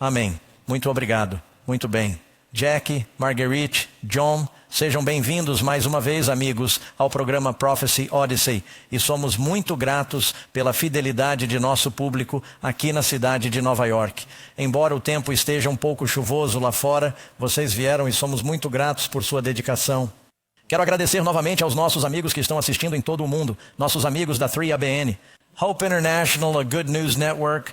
Amém. Muito obrigado. Muito bem. Jackie, Marguerite, John, sejam bem-vindos mais uma vez, amigos, ao programa Prophecy Odyssey. E somos muito gratos pela fidelidade de nosso público aqui na cidade de Nova York. Embora o tempo esteja um pouco chuvoso lá fora, vocês vieram e somos muito gratos por sua dedicação. Quero agradecer novamente aos nossos amigos que estão assistindo em todo o mundo, nossos amigos da 3ABN, Hope International, a Good News Network.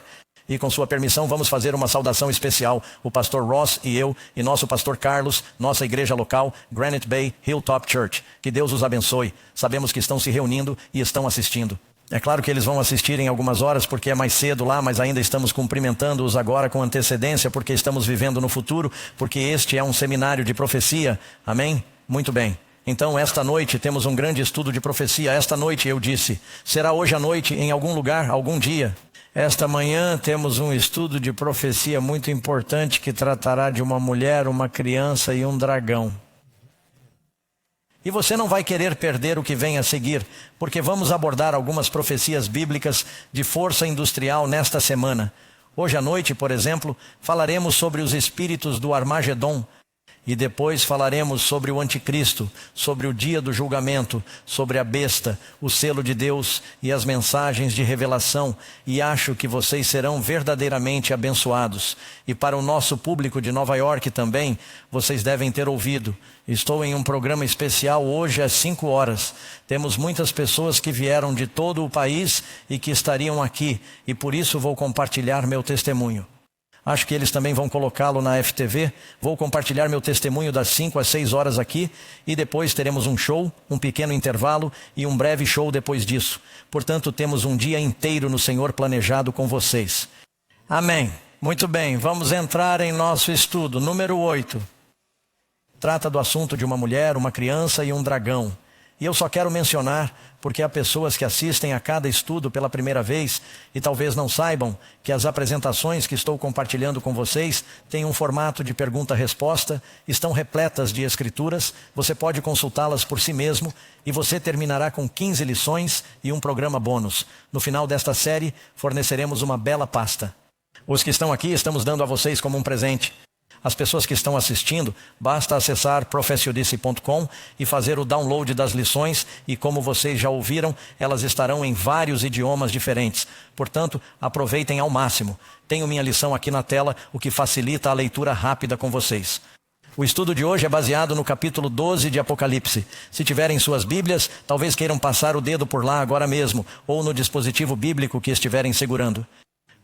E com sua permissão vamos fazer uma saudação especial. O pastor Ross e eu e nosso pastor Carlos, nossa igreja local, Granite Bay Hilltop Church. Que Deus os abençoe. Sabemos que estão se reunindo e estão assistindo. É claro que eles vão assistir em algumas horas porque é mais cedo lá, mas ainda estamos cumprimentando-os agora com antecedência porque estamos vivendo no futuro, porque este é um seminário de profecia. Amém? Muito bem. Então, esta noite temos um grande estudo de profecia. Esta noite, eu disse, será hoje à noite em algum lugar, algum dia. Esta manhã temos um estudo de profecia muito importante que tratará de uma mulher, uma criança e um dragão. E você não vai querer perder o que vem a seguir, porque vamos abordar algumas profecias bíblicas de força industrial nesta semana. Hoje à noite, por exemplo, falaremos sobre os espíritos do Armagedon. E depois falaremos sobre o anticristo, sobre o dia do julgamento, sobre a besta, o selo de Deus e as mensagens de revelação. E acho que vocês serão verdadeiramente abençoados. E para o nosso público de Nova York também, vocês devem ter ouvido. Estou em um programa especial hoje às 5 horas. Temos muitas pessoas que vieram de todo o país e que estariam aqui. E por isso vou compartilhar meu testemunho. Acho que eles também vão colocá-lo na FTV. Vou compartilhar meu testemunho das 5 às 6 horas aqui. E depois teremos um show, um pequeno intervalo e um breve show depois disso. Portanto, temos um dia inteiro no Senhor planejado com vocês. Amém. Muito bem, vamos entrar em nosso estudo. Número 8. Trata do assunto de uma mulher, uma criança e um dragão. E eu só quero mencionar, porque há pessoas que assistem a cada estudo pela primeira vez e talvez não saibam que as apresentações que estou compartilhando com vocês têm um formato de pergunta-resposta, estão repletas de escrituras, você pode consultá-las por si mesmo e você terminará com 15 lições e um programa bônus. No final desta série, forneceremos uma bela pasta. Os que estão aqui estamos dando a vocês como um presente. As pessoas que estão assistindo, basta acessar profeciodice.com e fazer o download das lições e como vocês já ouviram, elas estarão em vários idiomas diferentes. Portanto, aproveitem ao máximo. Tenho minha lição aqui na tela, o que facilita a leitura rápida com vocês. O estudo de hoje é baseado no capítulo 12 de Apocalipse. Se tiverem suas Bíblias, talvez queiram passar o dedo por lá agora mesmo, ou no dispositivo bíblico que estiverem segurando.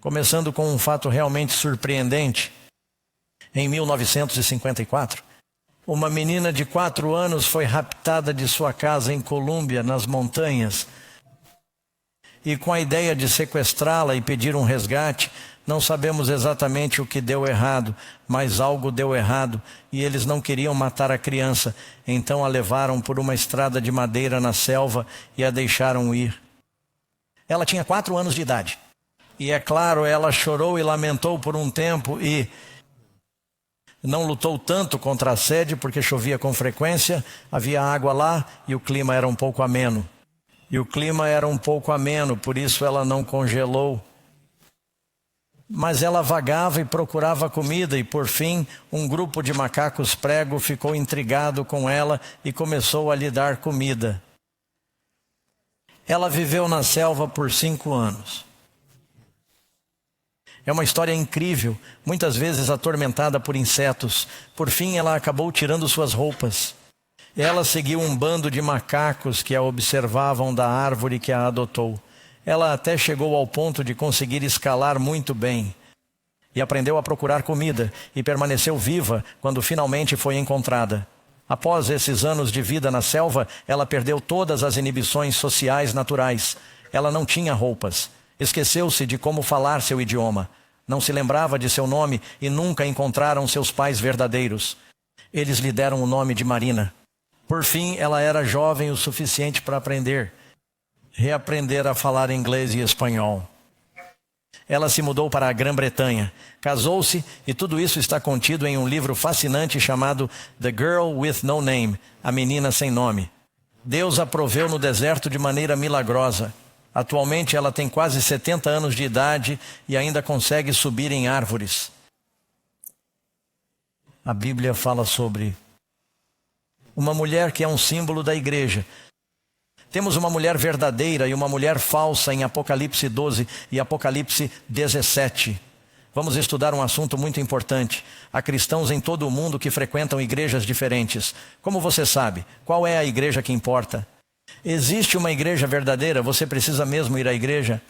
Começando com um fato realmente surpreendente. Em 1954, uma menina de 4 anos foi raptada de sua casa em Colômbia, nas montanhas. E com a ideia de sequestrá-la e pedir um resgate, não sabemos exatamente o que deu errado, mas algo deu errado e eles não queriam matar a criança. Então a levaram por uma estrada de madeira na selva e a deixaram ir. Ela tinha 4 anos de idade. E é claro, ela chorou e lamentou por um tempo e não lutou tanto contra a sede porque chovia com frequência, havia água lá e o clima era um pouco ameno. Por isso ela não congelou. Mas ela vagava e procurava comida e por fim um grupo de macacos prego ficou intrigado com ela e começou a lhe dar comida. Ela viveu na selva por 5 anos. É uma história incrível, muitas vezes atormentada por insetos. Por fim, ela acabou tirando suas roupas. Ela seguiu um bando de macacos que a observavam da árvore que a adotou. Ela até chegou ao ponto de conseguir escalar muito bem. E aprendeu a procurar comida e permaneceu viva quando finalmente foi encontrada. Após esses anos de vida na selva, ela perdeu todas as inibições sociais naturais. Ela não tinha roupas. Esqueceu-se de como falar seu idioma. Não se lembrava de seu nome e nunca encontraram seus pais verdadeiros. Eles lhe deram o nome de Marina. Por fim, ela era jovem o suficiente para reaprender a falar inglês e espanhol. Ela se mudou para a Grã-Bretanha, casou-se e tudo isso está contido em um livro fascinante chamado The Girl with No Name, A Menina Sem Nome. Deus a proveu no deserto de maneira milagrosa. Atualmente ela tem quase 70 anos de idade e ainda consegue subir em árvores. a Bíblia fala sobre uma mulher que é um símbolo da igreja. Temos uma mulher verdadeira e uma mulher falsa em Apocalipse 12 e Apocalipse 17. Vamos estudar um assunto muito importante. Há cristãos em todo o mundo que frequentam igrejas diferentes. Como você sabe, qual é a igreja que importa? Existe uma igreja verdadeira? Você precisa mesmo ir à igreja?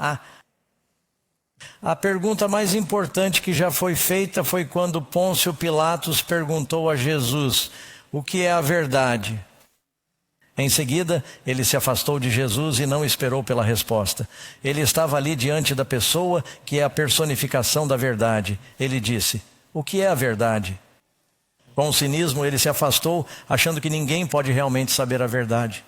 A pergunta mais importante que já foi feita foi quando Pôncio Pilatos perguntou a Jesus: o que é a verdade? Em seguida, ele se afastou de Jesus e não esperou pela resposta. Ele estava ali diante da pessoa que é a personificação da verdade. Ele disse: o que é a verdade? Com cinismo, ele se afastou, achando que ninguém pode realmente saber a verdade.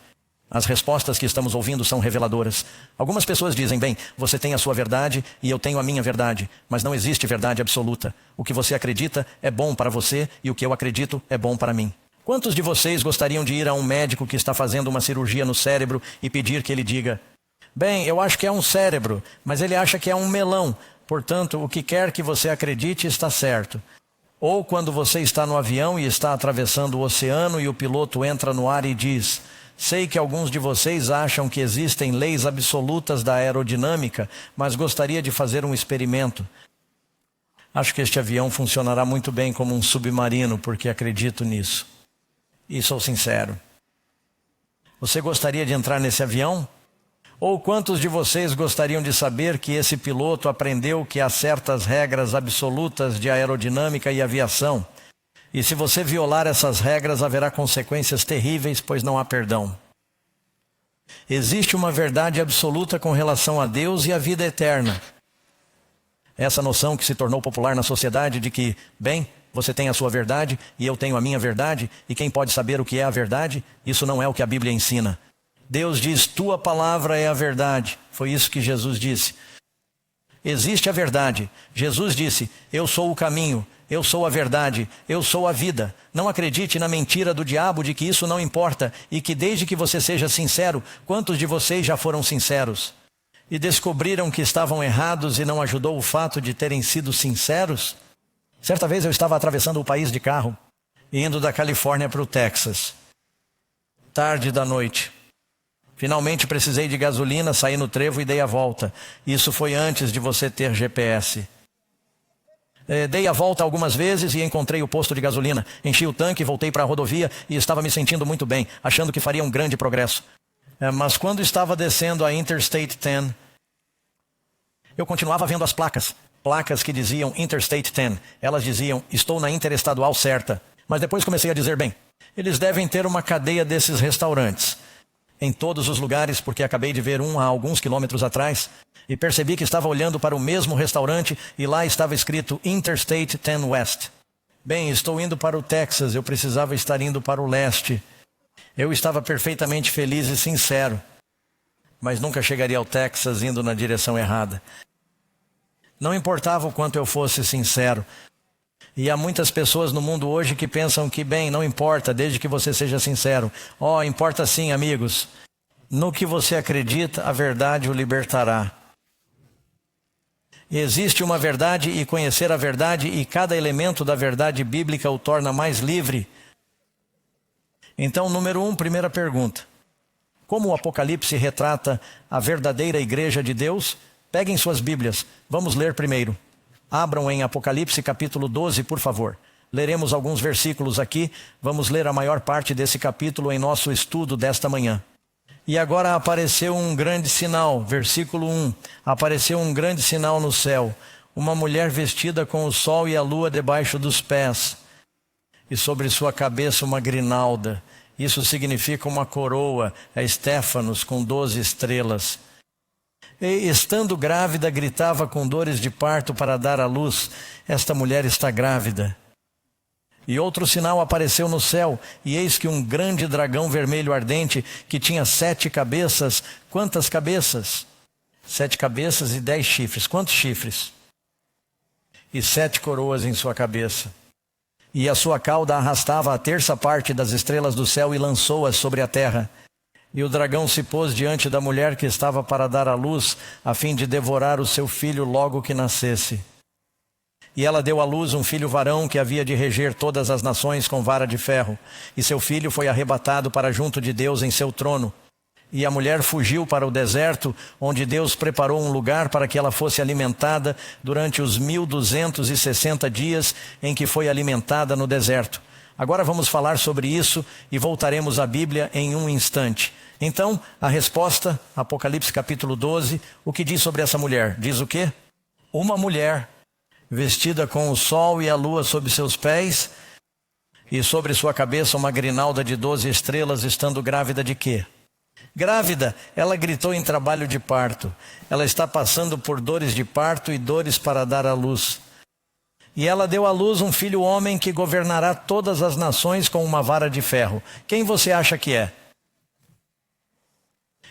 As respostas que estamos ouvindo são reveladoras. Algumas pessoas dizem: bem, você tem a sua verdade e eu tenho a minha verdade, mas não existe verdade absoluta. O que você acredita é bom para você e o que eu acredito é bom para mim. Quantos de vocês gostariam de ir a um médico que está fazendo uma cirurgia no cérebro e pedir que ele diga: bem, eu acho que é um cérebro, mas ele acha que é um melão, portanto, o que quer que você acredite está certo. Ou quando você está no avião e está atravessando o oceano e o piloto entra no ar e diz: sei que alguns de vocês acham que existem leis absolutas da aerodinâmica, mas gostaria de fazer um experimento. Acho que este avião funcionará muito bem como um submarino, porque acredito nisso. E sou sincero. Você gostaria de entrar nesse avião? Ou quantos de vocês gostariam de saber que esse piloto aprendeu que há certas regras absolutas de aerodinâmica e aviação? E se você violar essas regras, haverá consequências terríveis, pois não há perdão. Existe uma verdade absoluta com relação a Deus e a vida eterna. Essa noção que se tornou popular na sociedade de que, bem, você tem a sua verdade e eu tenho a minha verdade, e quem pode saber o que é a verdade? Isso não é o que a Bíblia ensina. Deus diz: tua palavra é a verdade. Foi isso que Jesus disse. Existe a verdade. Jesus disse: eu sou o caminho, eu sou a verdade, eu sou a vida. Não acredite na mentira do diabo de que isso não importa e que desde que você seja sincero, quantos de vocês já foram sinceros? E descobriram que estavam errados e não ajudou o fato de terem sido sinceros? Certa vez eu estava atravessando o país de carro, indo da Califórnia para o Texas. Tarde da noite. Finalmente precisei de gasolina, saí no trevo e dei a volta. Isso foi antes de você ter GPS. Dei a volta algumas vezes e encontrei o posto de gasolina. Enchi o tanque, voltei para a rodovia e estava me sentindo muito bem, achando que faria um grande progresso. Mas quando estava descendo a Interstate 10, eu continuava vendo as placas que diziam Interstate 10. Elas diziam: estou na interestadual certa. Mas depois comecei a dizer: bem, eles devem ter uma cadeia desses restaurantes em todos os lugares, porque acabei de ver um há alguns quilômetros atrás e percebi que estava olhando para o mesmo restaurante e lá estava escrito Interstate 10 West. Bem, estou indo para o Texas, eu precisava estar indo para o leste. Eu estava perfeitamente feliz e sincero, mas nunca chegaria ao Texas indo na direção errada. Não importava o quanto eu fosse sincero. E há muitas pessoas no mundo hoje que pensam que, bem, não importa, desde que você seja sincero. Importa sim, amigos. No que você acredita, a verdade o libertará. Existe uma verdade e conhecer a verdade, e cada elemento da verdade bíblica o torna mais livre. Então, número 1, primeira pergunta. Como o Apocalipse retrata a verdadeira igreja de Deus? Peguem suas Bíblias. Vamos ler primeiro. Abram em Apocalipse capítulo 12, por favor. Leremos alguns versículos aqui. Vamos ler a maior parte desse capítulo em nosso estudo desta manhã. E agora apareceu um grande sinal, versículo 1. Apareceu um grande sinal no céu. Uma mulher vestida com o sol e a lua debaixo dos pés. E sobre sua cabeça uma grinalda. Isso significa uma coroa, a Estéfanos, com 12 estrelas. E, estando grávida, gritava com dores de parto para dar à luz. Esta mulher está grávida. E outro sinal apareceu no céu, e eis que um grande dragão vermelho ardente, que tinha 7 cabeças. Quantas cabeças? 7 cabeças e 10 chifres. Quantos chifres? E 7 coroas em sua cabeça. E a sua cauda arrastava a terça parte das estrelas do céu e lançou-as sobre a terra. E o dragão se pôs diante da mulher que estava para dar à luz, a fim de devorar o seu filho logo que nascesse. E ela deu à luz um filho varão que havia de reger todas as nações com vara de ferro. E seu filho foi arrebatado para junto de Deus em seu trono. E a mulher fugiu para o deserto, onde Deus preparou um lugar para que ela fosse alimentada durante os 1260 dias em que foi alimentada no deserto. Agora vamos falar sobre isso e voltaremos à Bíblia em um instante. Então, a resposta, Apocalipse capítulo 12, o que diz sobre essa mulher? Diz o quê? Uma mulher vestida com o sol e a lua sob seus pés, e sobre sua cabeça uma grinalda de 12 estrelas, estando grávida de quê? Grávida, ela gritou em trabalho de parto. Ela está passando por dores de parto e dores para dar à luz. E ela deu à luz um filho homem que governará todas as nações com uma vara de ferro. Quem você acha que é?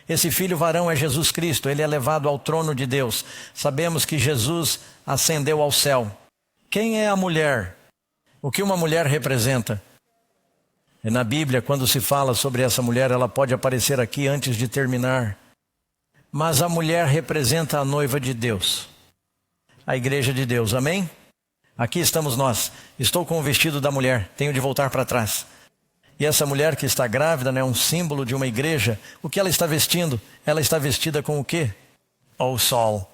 Esse filho varão é Jesus Cristo, ele é levado ao trono de Deus. Sabemos que Jesus ascendeu ao céu. Quem é a mulher? O que uma mulher representa? E na Bíblia, quando se fala sobre essa mulher, ela pode aparecer aqui antes de terminar. Mas a mulher representa a noiva de Deus, a igreja de Deus, amém? Aqui estamos nós. Estou com o vestido da mulher, tenho de voltar para trás. E essa mulher que está grávida, né, é um símbolo de uma igreja. O que ela está vestindo? Ela está vestida com o quê? O sol.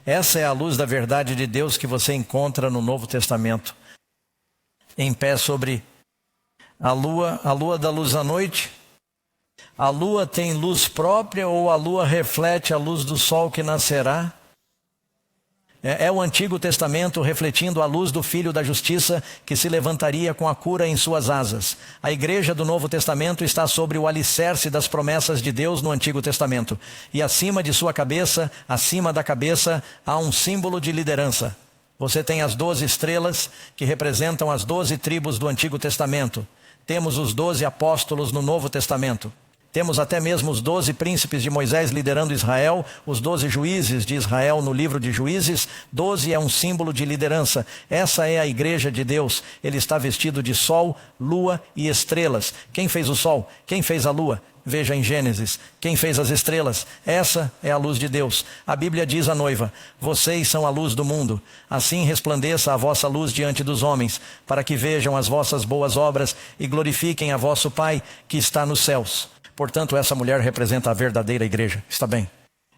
Essa é a luz da verdade de Deus que você encontra no Novo Testamento. Em pé sobre a lua dá luz à noite. A lua tem luz própria ou a lua reflete a luz do sol que nascerá? É o Antigo Testamento refletindo a luz do Filho da Justiça que se levantaria com a cura em suas asas. A igreja do Novo Testamento está sobre o alicerce das promessas de Deus no Antigo Testamento. E acima de sua cabeça, acima da cabeça, há um símbolo de liderança. Você tem as 12 estrelas que representam as 12 tribos do Antigo Testamento. Temos os 12 apóstolos no Novo Testamento. Temos até mesmo os 12 príncipes de Moisés liderando Israel, os 12 juízes de Israel no livro de Juízes. 12 é um símbolo de liderança. Essa é a igreja de Deus. Ele está vestido de sol, lua e estrelas. Quem fez o sol? Quem fez a lua? Veja em Gênesis. Quem fez as estrelas? Essa é a luz de Deus. A Bíblia diz à noiva: vocês são a luz do mundo. Assim resplandeça a vossa luz diante dos homens, para que vejam as vossas boas obras e glorifiquem a vosso Pai que está nos céus. Portanto, essa mulher representa a verdadeira igreja. Está bem?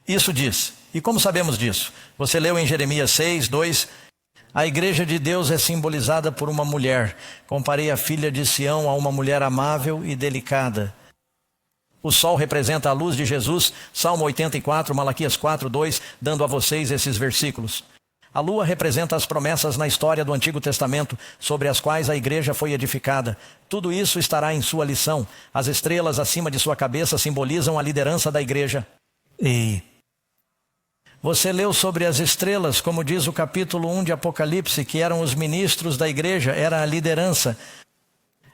Isso diz. E como sabemos disso? Você leu em Jeremias 6, 2. A igreja de Deus é simbolizada por uma mulher. Comparei a filha de Sião a uma mulher amável e delicada. O sol representa a luz de Jesus. Salmo 84, Malaquias 4, 2, dando a vocês esses versículos. A lua representa as promessas na história do Antigo Testamento, sobre as quais a igreja foi edificada. Tudo isso estará em sua lição. As estrelas acima de sua cabeça simbolizam a liderança da igreja. E você leu sobre as estrelas, como diz o capítulo 1 de Apocalipse, que eram os ministros da igreja, era a liderança.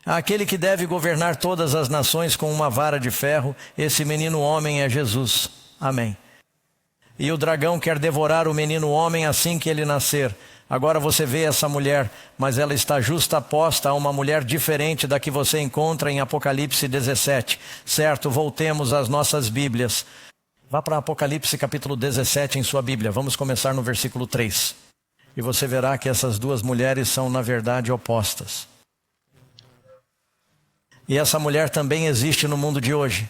Aquele que deve governar todas as nações com uma vara de ferro, esse menino homem é Jesus. Amém. E o dragão quer devorar o menino homem assim que ele nascer. Agora você vê essa mulher, mas ela está justaposta a uma mulher diferente da que você encontra em Apocalipse 17. Certo, voltemos às nossas Bíblias. Vá para Apocalipse capítulo 17 em sua Bíblia. Vamos começar no versículo 3. E você verá que essas duas mulheres são na verdade opostas. E essa mulher também existe no mundo de hoje.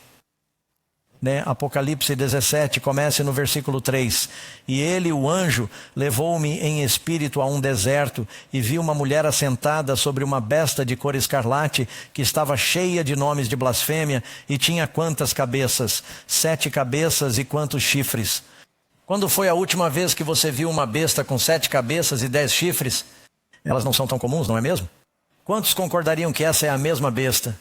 Apocalipse 17, comece no versículo 3. E ele, o anjo, levou-me em espírito a um deserto e vi uma mulher assentada sobre uma besta de cor escarlate que estava cheia de nomes de blasfêmia e tinha quantas cabeças? 7 cabeças e quantos chifres? Quando foi a última vez que você viu uma besta com 7 cabeças e 10 chifres? Elas não são tão comuns, não é mesmo? Quantos concordariam que essa é a mesma besta?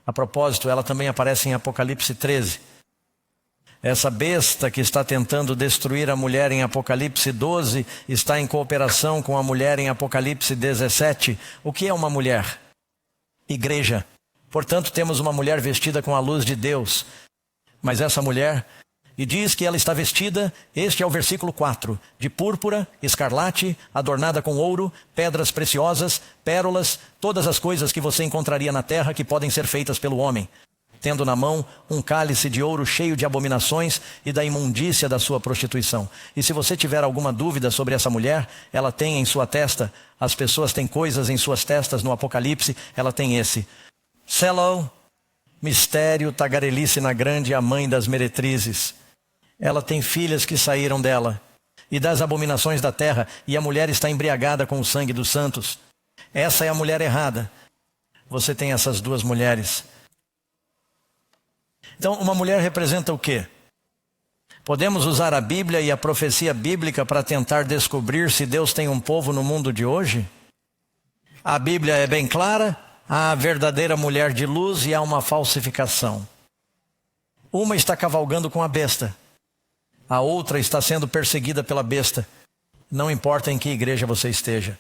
A propósito, ela também aparece em Apocalipse 13. Essa besta que está tentando destruir a mulher em Apocalipse 12 está em cooperação com a mulher em Apocalipse 17. O que é uma mulher? Igreja. Portanto, temos uma mulher vestida com a luz de Deus. Mas essa mulher, e diz que ela está vestida, este é o versículo 4, de púrpura, escarlate, adornada com ouro, pedras preciosas, pérolas, todas as coisas que você encontraria na terra que podem ser feitas pelo homem. tendo na mão um cálice de ouro cheio de abominações e da imundícia da sua prostituição. E se você tiver alguma dúvida sobre essa mulher, ela tem em sua testa, as pessoas têm coisas em suas testas no Apocalipse, ela tem esse. Seló, mistério, tagarelice na grande, a mãe das meretrizes. Ela tem filhas que saíram dela, e das abominações da terra, e a mulher está embriagada com o sangue dos santos. Essa é a mulher errada. Você tem essas duas mulheres. Então, uma mulher representa o quê? Podemos usar a Bíblia e a profecia bíblica para tentar descobrir se Deus tem um povo no mundo de hoje? A Bíblia é bem clara, há a verdadeira mulher de luz e há uma falsificação. Uma está cavalgando com a besta, a outra está sendo perseguida pela besta. Não importa em que igreja você esteja.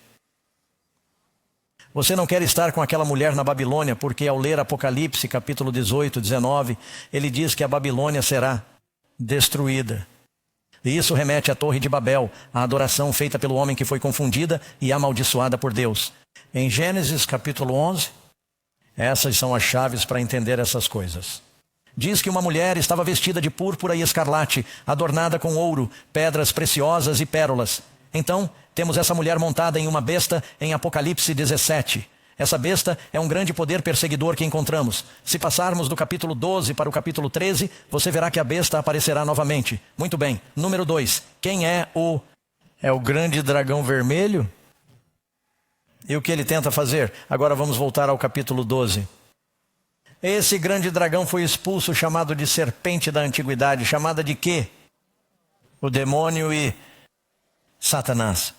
Você não quer estar com aquela mulher na Babilônia, porque ao ler Apocalipse, capítulo 18, 19, ele diz que a Babilônia será destruída. E isso remete à Torre de Babel, a adoração feita pelo homem que foi confundida e amaldiçoada por Deus. Em Gênesis, capítulo 11, essas são as chaves para entender essas coisas. Diz que uma mulher estava vestida de púrpura e escarlate, adornada com ouro, pedras preciosas e pérolas. Então, temos essa mulher montada em uma besta em Apocalipse 17. Essa besta é um grande poder perseguidor que encontramos. Se passarmos do capítulo 12 para o capítulo 13, você verá que a besta aparecerá novamente. Muito bem. Número 2. Quem é o... É o grande dragão vermelho? E o que ele tenta fazer? Agora vamos voltar ao capítulo 12. Esse grande dragão foi expulso, chamado de serpente da antiguidade. Chamada de quê? O demônio e Satanás.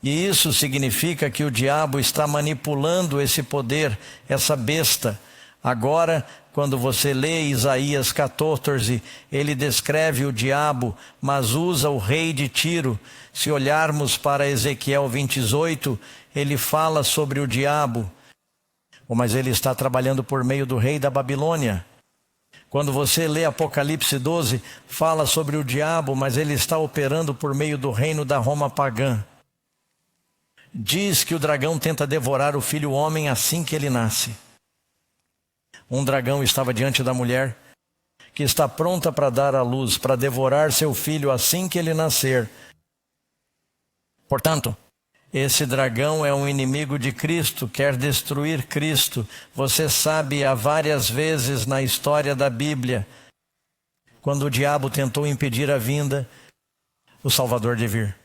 E isso significa que o diabo está manipulando esse poder, essa besta. Agora, quando você lê Isaías 14, ele descreve o diabo, mas usa o rei de Tiro. Se olharmos para Ezequiel 28, ele fala sobre o diabo, mas ele está trabalhando por meio do rei da Babilônia. Quando você lê Apocalipse 12, fala sobre o diabo, mas ele está operando por meio do reino da Roma pagã. Diz que o dragão tenta devorar o filho homem assim que ele nasce. Um dragão estava diante da mulher, que está pronta para dar à luz, para devorar seu filho assim que ele nascer. Portanto, esse dragão é um inimigo de Cristo, quer destruir Cristo. Você sabe, há várias vezes na história da Bíblia, quando o diabo tentou impedir a vinda, o Salvador de vir.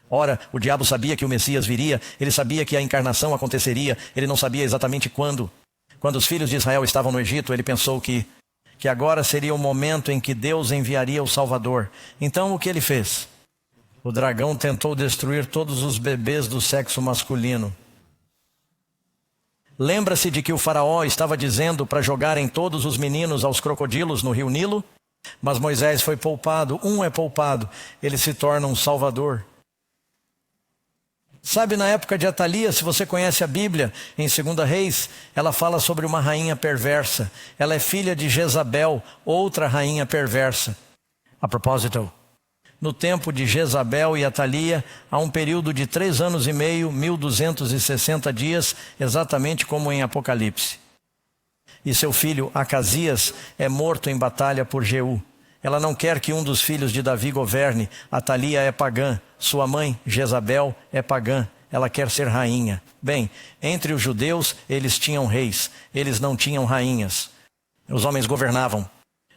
Ora, o diabo sabia que o Messias viria, ele sabia que a encarnação aconteceria, ele não sabia exatamente quando. Quando os filhos de Israel estavam no Egito, ele pensou que agora seria o momento em que Deus enviaria o Salvador. Então o que ele fez? O dragão tentou destruir todos os bebês do sexo masculino. Lembra-se de que o faraó estava dizendo para jogarem todos os meninos aos crocodilos no rio Nilo? Mas Moisés foi poupado, é poupado, ele se torna um salvador. Sabe, na época de Atalia, se você conhece a Bíblia, em 2 Reis, ela fala sobre uma rainha perversa. Ela é filha de Jezabel, outra rainha perversa. A propósito, no tempo de Jezabel e Atalia, há um período de 3 anos e meio, 1260 dias, exatamente como em Apocalipse. E seu filho Acasias é morto em batalha por Jeú. Ela não quer que um dos filhos de Davi governe. Atalia é pagã. Sua mãe, Jezabel, é pagã. Ela quer ser rainha. Bem, entre os judeus, eles tinham reis. Eles não tinham rainhas. Os homens governavam.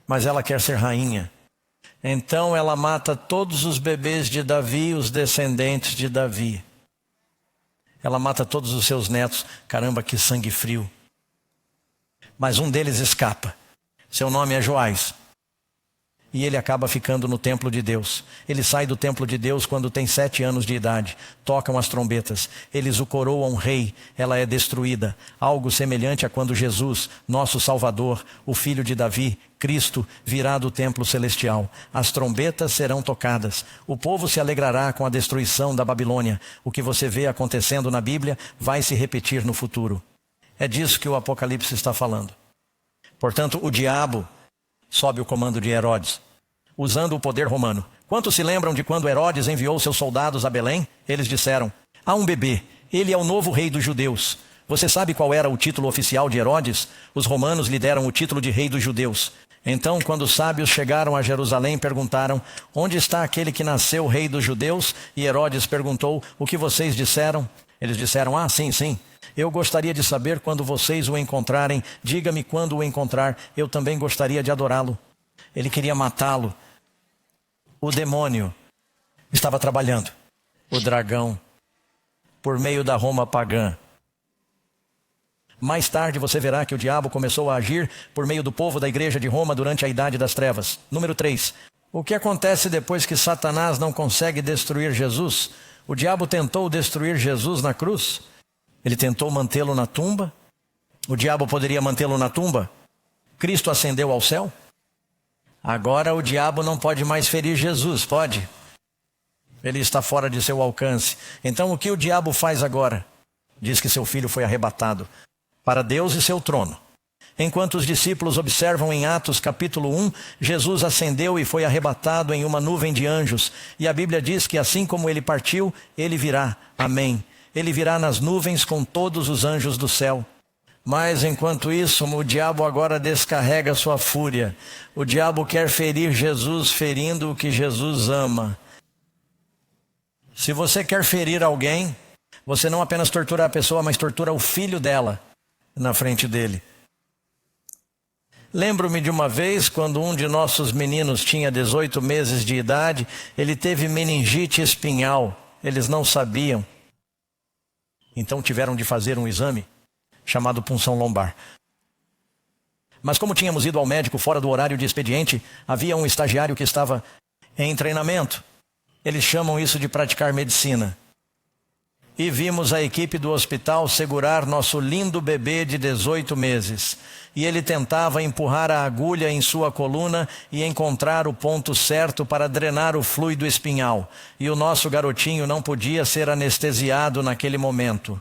Mas ela quer ser rainha. Então ela mata todos os bebês de Davi, os descendentes de Davi. Ela mata todos os seus netos. Caramba, que sangue frio. Mas um deles escapa. Seu nome é Joás. E ele acaba ficando no templo de Deus. Ele sai do templo de Deus quando tem 7 anos de idade. Tocam as trombetas. Eles o coroam rei. Ela é destruída. Algo semelhante a quando Jesus, nosso Salvador, o Filho de Davi, Cristo, virá do templo celestial. As trombetas serão tocadas. O povo se alegrará com a destruição da Babilônia. O que você vê acontecendo na Bíblia vai se repetir no futuro. É disso que o Apocalipse está falando. Portanto, o diabo sobe o comando de Herodes, usando o poder romano. Quantos se lembram de quando Herodes enviou seus soldados a Belém? Eles disseram: há um bebê, ele é o novo rei dos judeus. Você sabe qual era o título oficial de Herodes? Os romanos lhe deram o título de rei dos judeus. Então, quando os sábios chegaram a Jerusalém, perguntaram: onde está aquele que nasceu rei dos judeus? E Herodes perguntou: o que vocês disseram? Eles disseram: sim, sim. Eu gostaria de saber quando vocês o encontrarem. Diga-me quando o encontrar. Eu também gostaria de adorá-lo. Ele queria matá-lo. O demônio estava trabalhando. O dragão, por meio da Roma pagã. Mais tarde você verá que o diabo começou a agir por meio do povo da igreja de Roma durante a Idade das Trevas. Número 3. O que acontece depois que Satanás não consegue destruir Jesus? O diabo tentou destruir Jesus na cruz. Ele tentou mantê-lo na tumba. O diabo poderia mantê-lo na tumba. Cristo ascendeu ao céu. Agora o diabo não pode mais ferir Jesus, pode? Ele está fora de seu alcance. Então o que o diabo faz agora? Diz que seu filho foi arrebatado para Deus e seu trono. Enquanto os discípulos observam em Atos capítulo 1, Jesus ascendeu e foi arrebatado em uma nuvem de anjos. E a Bíblia diz que assim como ele partiu, ele virá. Amém. Ele virá nas nuvens com todos os anjos do céu. Mas enquanto isso, o diabo agora descarrega sua fúria. O diabo quer ferir Jesus, ferindo o que Jesus ama. Se você quer ferir alguém, você não apenas tortura a pessoa, mas tortura o filho dela na frente dele. Lembro-me de uma vez, quando um de nossos meninos tinha 18 meses de idade, ele teve meningite espinhal. Eles não sabiam. Então tiveram de fazer um exame chamado punção lombar. Mas como tínhamos ido ao médico fora do horário de expediente, havia um estagiário que estava em treinamento. Eles chamam isso de praticar medicina. E vimos a equipe do hospital segurar nosso lindo bebê de 18 meses. E ele tentava empurrar a agulha em sua coluna e encontrar o ponto certo para drenar o fluido espinhal. E o nosso garotinho não podia ser anestesiado naquele momento.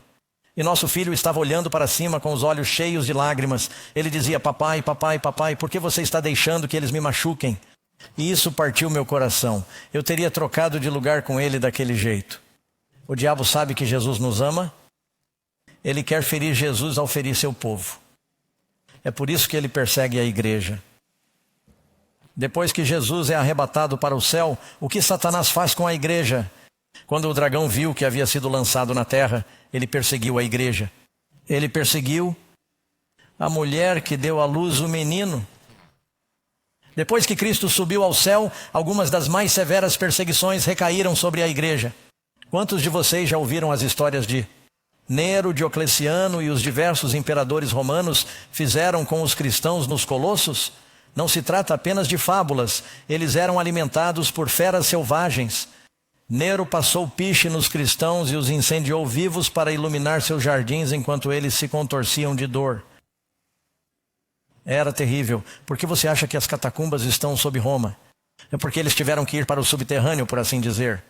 E nosso filho estava olhando para cima com os olhos cheios de lágrimas. Ele dizia: papai, papai, papai, por que você está deixando que eles me machuquem? E isso partiu meu coração. Eu teria trocado de lugar com ele daquele jeito. O diabo sabe que Jesus nos ama. Ele quer ferir Jesus ao ferir seu povo. É por isso que ele persegue a igreja. Depois que Jesus é arrebatado para o céu, o que Satanás faz com a igreja? Quando o dragão viu que havia sido lançado na terra, ele perseguiu a igreja. Ele perseguiu a mulher que deu à luz o menino. Depois que Cristo subiu ao céu, algumas das mais severas perseguições recaíram sobre a igreja. Quantos de vocês já ouviram as histórias de Nero, Diocleciano e os diversos imperadores romanos fizeram com os cristãos nos colossos? Não se trata apenas de fábulas. Eles eram alimentados por feras selvagens. Nero passou piche nos cristãos e os incendiou vivos para iluminar seus jardins enquanto eles se contorciam de dor. Era terrível. Por que você acha que as catacumbas estão sob Roma? É porque eles tiveram que ir para o subterrâneo, por assim dizer.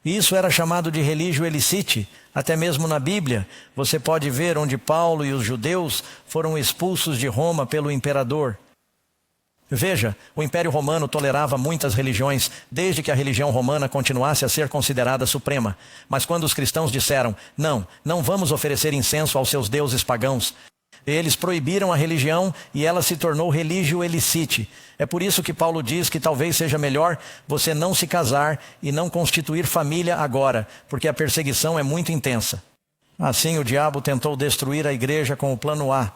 E isso era chamado de religio illicite. Até mesmo na Bíblia, você pode ver onde Paulo e os judeus foram expulsos de Roma pelo imperador. Veja, o Império Romano tolerava muitas religiões, desde que a religião romana continuasse a ser considerada suprema. Mas quando os cristãos disseram: não vamos oferecer incenso aos seus deuses pagãos, eles proibiram a religião e ela se tornou religio illicite. É por isso que Paulo diz que talvez seja melhor você não se casar e não constituir família agora, porque a perseguição é muito intensa. Assim o diabo tentou destruir a igreja com o plano A.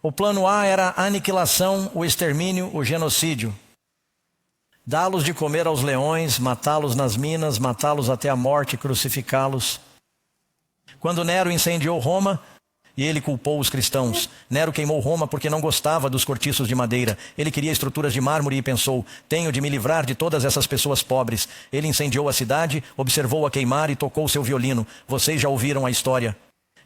O plano A era a aniquilação, o extermínio, o genocídio. Dá-los de comer aos leões, matá-los nas minas, matá-los até a morte, crucificá-los. Quando Nero incendiou Roma, e ele culpou os cristãos. Nero queimou Roma porque não gostava dos cortiços de madeira. Ele queria estruturas de mármore e pensou: tenho de me livrar de todas essas pessoas pobres. Ele incendiou a cidade, observou-a queimar e tocou seu violino. Vocês já ouviram a história.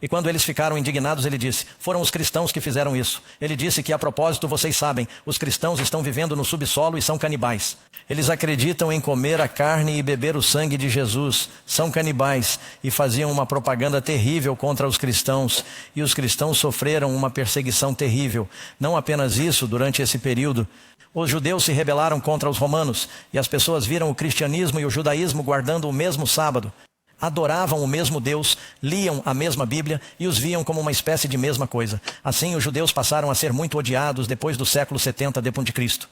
E quando eles ficaram indignados, ele disse: foram os cristãos que fizeram isso. Ele disse que, a propósito, vocês sabem, os cristãos estão vivendo no subsolo e são canibais. Eles acreditam em comer a carne e beber o sangue de Jesus. São canibais e faziam uma propaganda terrível contra os cristãos. E os cristãos sofreram uma perseguição terrível. Não apenas isso, durante esse período, os judeus se rebelaram contra os romanos e as pessoas viram o cristianismo e o judaísmo guardando o mesmo sábado. adoravam o mesmo Deus, liam a mesma Bíblia e os viam como uma espécie de mesma coisa. Assim, os judeus passaram a ser muito odiados depois do século 70 depois de Cristo.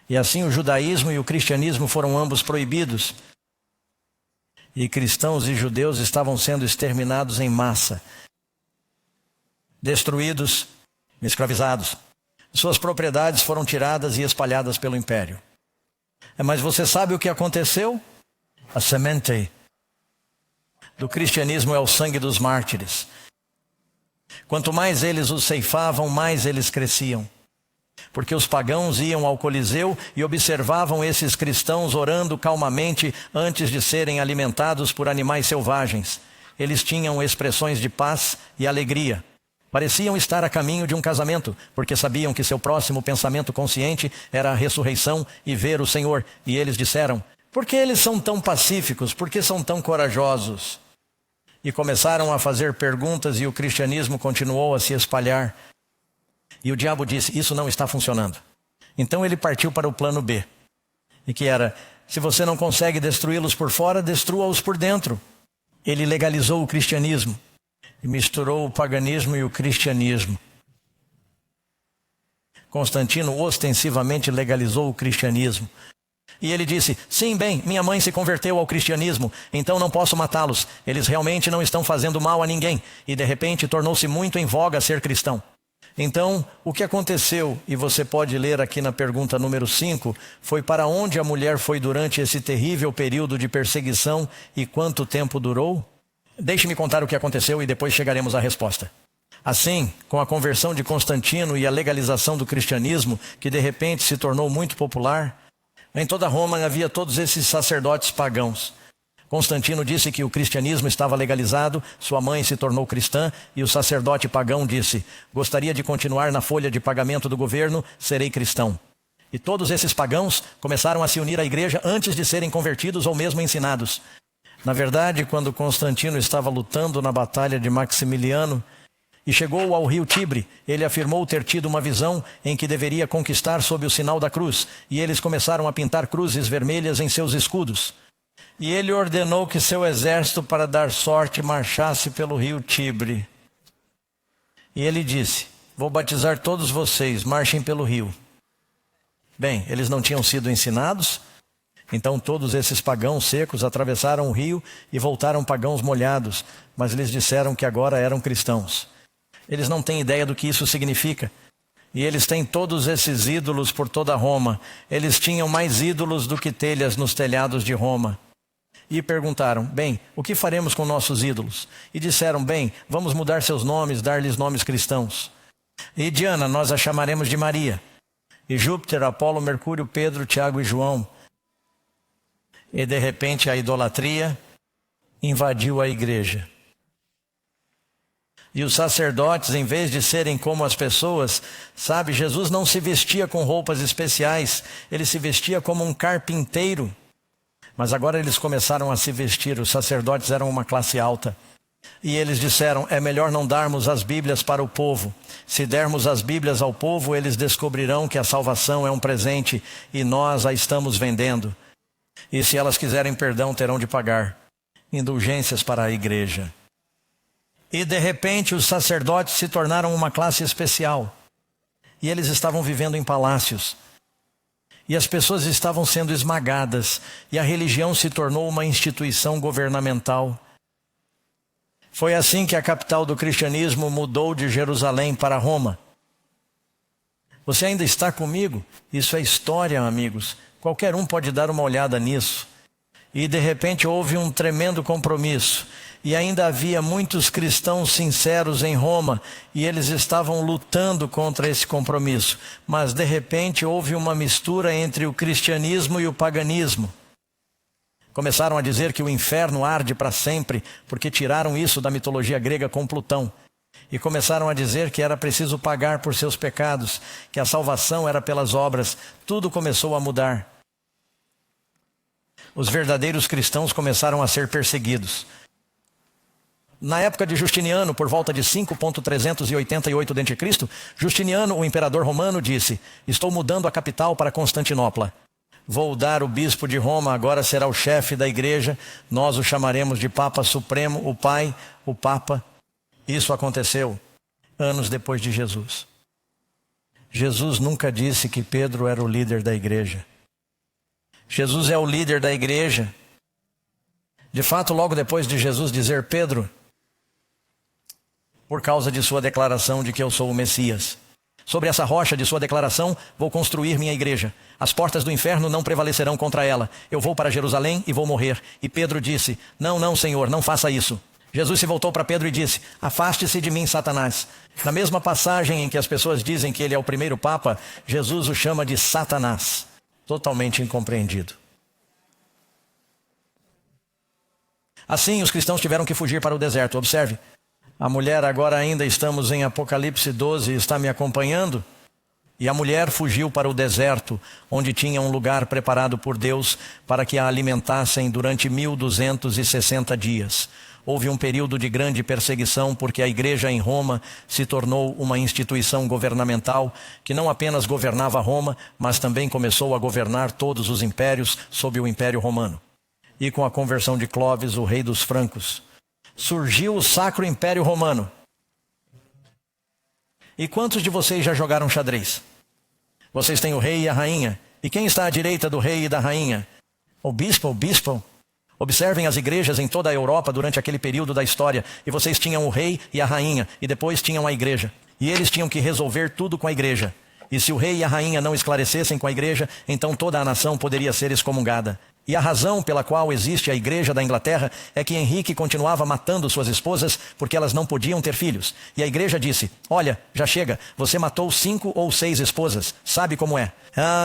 E assim o judaísmo e o cristianismo foram ambos proibidos. E cristãos e judeus estavam sendo exterminados em massa, destruídos, escravizados. Suas propriedades foram tiradas e espalhadas pelo império. Mas você sabe o que aconteceu? A semente do cristianismo é o sangue dos mártires. Quanto mais eles o ceifavam, mais eles cresciam. Porque os pagãos iam ao Coliseu e observavam esses cristãos orando calmamente antes de serem alimentados por animais selvagens. Eles tinham expressões de paz e alegria. Pareciam estar a caminho de um casamento, porque sabiam que seu próximo pensamento consciente era a ressurreição e ver o Senhor. E eles disseram: por que eles são tão pacíficos? Por que são tão corajosos? E começaram a fazer perguntas e o cristianismo continuou a se espalhar. E o diabo disse: isso não está funcionando. Então ele partiu para o plano B. E que era: se você não consegue destruí-los por fora, destrua-os por dentro. Ele legalizou o cristianismo. E misturou o paganismo e o cristianismo. Constantino ostensivamente legalizou o cristianismo. E ele disse: sim, bem, minha mãe se converteu ao cristianismo, então não posso matá-los. Eles realmente não estão fazendo mal a ninguém. E de repente tornou-se muito em voga ser cristão. Então, o que aconteceu, e você pode ler aqui na pergunta número 5, foi para onde a mulher foi durante esse terrível período de perseguição e quanto tempo durou? Deixe-me contar o que aconteceu e depois chegaremos à resposta. Assim, com a conversão de Constantino e a legalização do cristianismo, que de repente se tornou muito popular, em toda Roma havia todos esses sacerdotes pagãos. Constantino disse que o cristianismo estava legalizado, sua mãe se tornou cristã e o sacerdote pagão disse: gostaria de continuar na folha de pagamento do governo, serei cristão. E todos esses pagãos começaram a se unir à igreja antes de serem convertidos ou mesmo ensinados. Na verdade, quando Constantino estava lutando na batalha de Maximiliano e chegou ao rio Tibre, ele afirmou ter tido uma visão em que deveria conquistar sob o sinal da cruz, e eles começaram a pintar cruzes vermelhas em seus escudos. E ele ordenou que seu exército, para dar sorte, marchasse pelo rio Tibre. E ele disse: vou batizar todos vocês, marchem pelo rio. Bem, eles não tinham sido ensinados. Então todos esses pagãos secos atravessaram o rio e voltaram pagãos molhados, mas lhes disseram que agora eram cristãos. Eles não têm ideia do que isso significa. E eles têm todos esses ídolos por toda Roma. Eles tinham mais ídolos do que telhas nos telhados de Roma. E perguntaram: bem, o que faremos com nossos ídolos? E disseram: bem, vamos mudar seus nomes, dar-lhes nomes cristãos. E Diana nós a chamaremos de Maria. E Júpiter, Apolo, Mercúrio, Pedro, Tiago e João. E de repente a idolatria invadiu a igreja. E os sacerdotes, em vez de serem como as pessoas, sabe, Jesus não se vestia com roupas especiais, ele se vestia como um carpinteiro. Mas agora eles começaram a se vestir, os sacerdotes eram uma classe alta. E eles disseram: é melhor não darmos as Bíblias para o povo. Se dermos as Bíblias ao povo, eles descobrirão que a salvação é um presente e nós a estamos vendendo. E se elas quiserem perdão, terão de pagar indulgências para a igreja. E de repente os sacerdotes se tornaram uma classe especial. E eles estavam vivendo em palácios. E as pessoas estavam sendo esmagadas. E a religião se tornou uma instituição governamental. Foi assim que a capital do cristianismo mudou de Jerusalém para Roma. Você ainda está comigo? Isso é história, amigos. Qualquer um pode dar uma olhada nisso. E de repente houve um tremendo compromisso. E ainda havia muitos cristãos sinceros em Roma. E eles estavam lutando contra esse compromisso. Mas de repente houve uma mistura entre o cristianismo e o paganismo. Começaram a dizer que o inferno arde para sempre, porque tiraram isso da mitologia grega com Plutão. E começaram a dizer que era preciso pagar por seus pecados, que a salvação era pelas obras. Tudo começou a mudar. Os verdadeiros cristãos começaram a ser perseguidos. Na época de Justiniano, por volta de 5.388 d.C., Justiniano, o imperador romano, disse: estou mudando a capital para Constantinopla. vou dar o bispo de Roma, agora será o chefe da igreja, nós o chamaremos de Papa Supremo, o Pai, o Papa. Isso aconteceu anos depois de Jesus. Jesus nunca disse que Pedro era o líder da igreja. Jesus é o líder da igreja. De fato, logo depois de Jesus dizer Pedro, por causa de sua declaração de que eu sou o Messias, sobre essa rocha de sua declaração, vou construir minha igreja. As portas do inferno não prevalecerão contra ela. Eu vou para Jerusalém e vou morrer. E Pedro disse, não, Senhor, não faça isso. Jesus se voltou para Pedro e disse, afaste-se de mim, Satanás. Na mesma passagem em que as pessoas dizem que ele é o primeiro Papa, Jesus o chama de Satanás. Totalmente incompreendido. Assim, os cristãos tiveram que fugir para o deserto. Observe, a mulher, agora ainda estamos em Apocalipse 12, está me acompanhando? E a mulher fugiu para o deserto, onde tinha um lugar preparado por Deus para que a alimentassem durante 1260 dias. Houve um período de grande perseguição porque a igreja em Roma se tornou uma instituição governamental que não apenas governava Roma, mas também começou a governar todos os impérios sob o Império Romano. E com a conversão de Clovis, o rei dos francos, surgiu o Sacro Império Romano. E quantos de vocês já jogaram xadrez? Vocês têm o rei e a rainha. E quem está à direita do rei e da rainha? O bispo. Observem as igrejas em toda a Europa durante aquele período da história. E vocês tinham o rei e a rainha. E depois tinham a igreja. E eles tinham que resolver tudo com a igreja. E se o rei e a rainha não esclarecessem com a igreja, então toda a nação poderia ser excomungada. E a razão pela qual existe a igreja da Inglaterra é que Henrique continuava matando suas esposas porque elas não podiam ter filhos. E a igreja disse, olha, já chega, você matou 5 ou 6 esposas, sabe como é?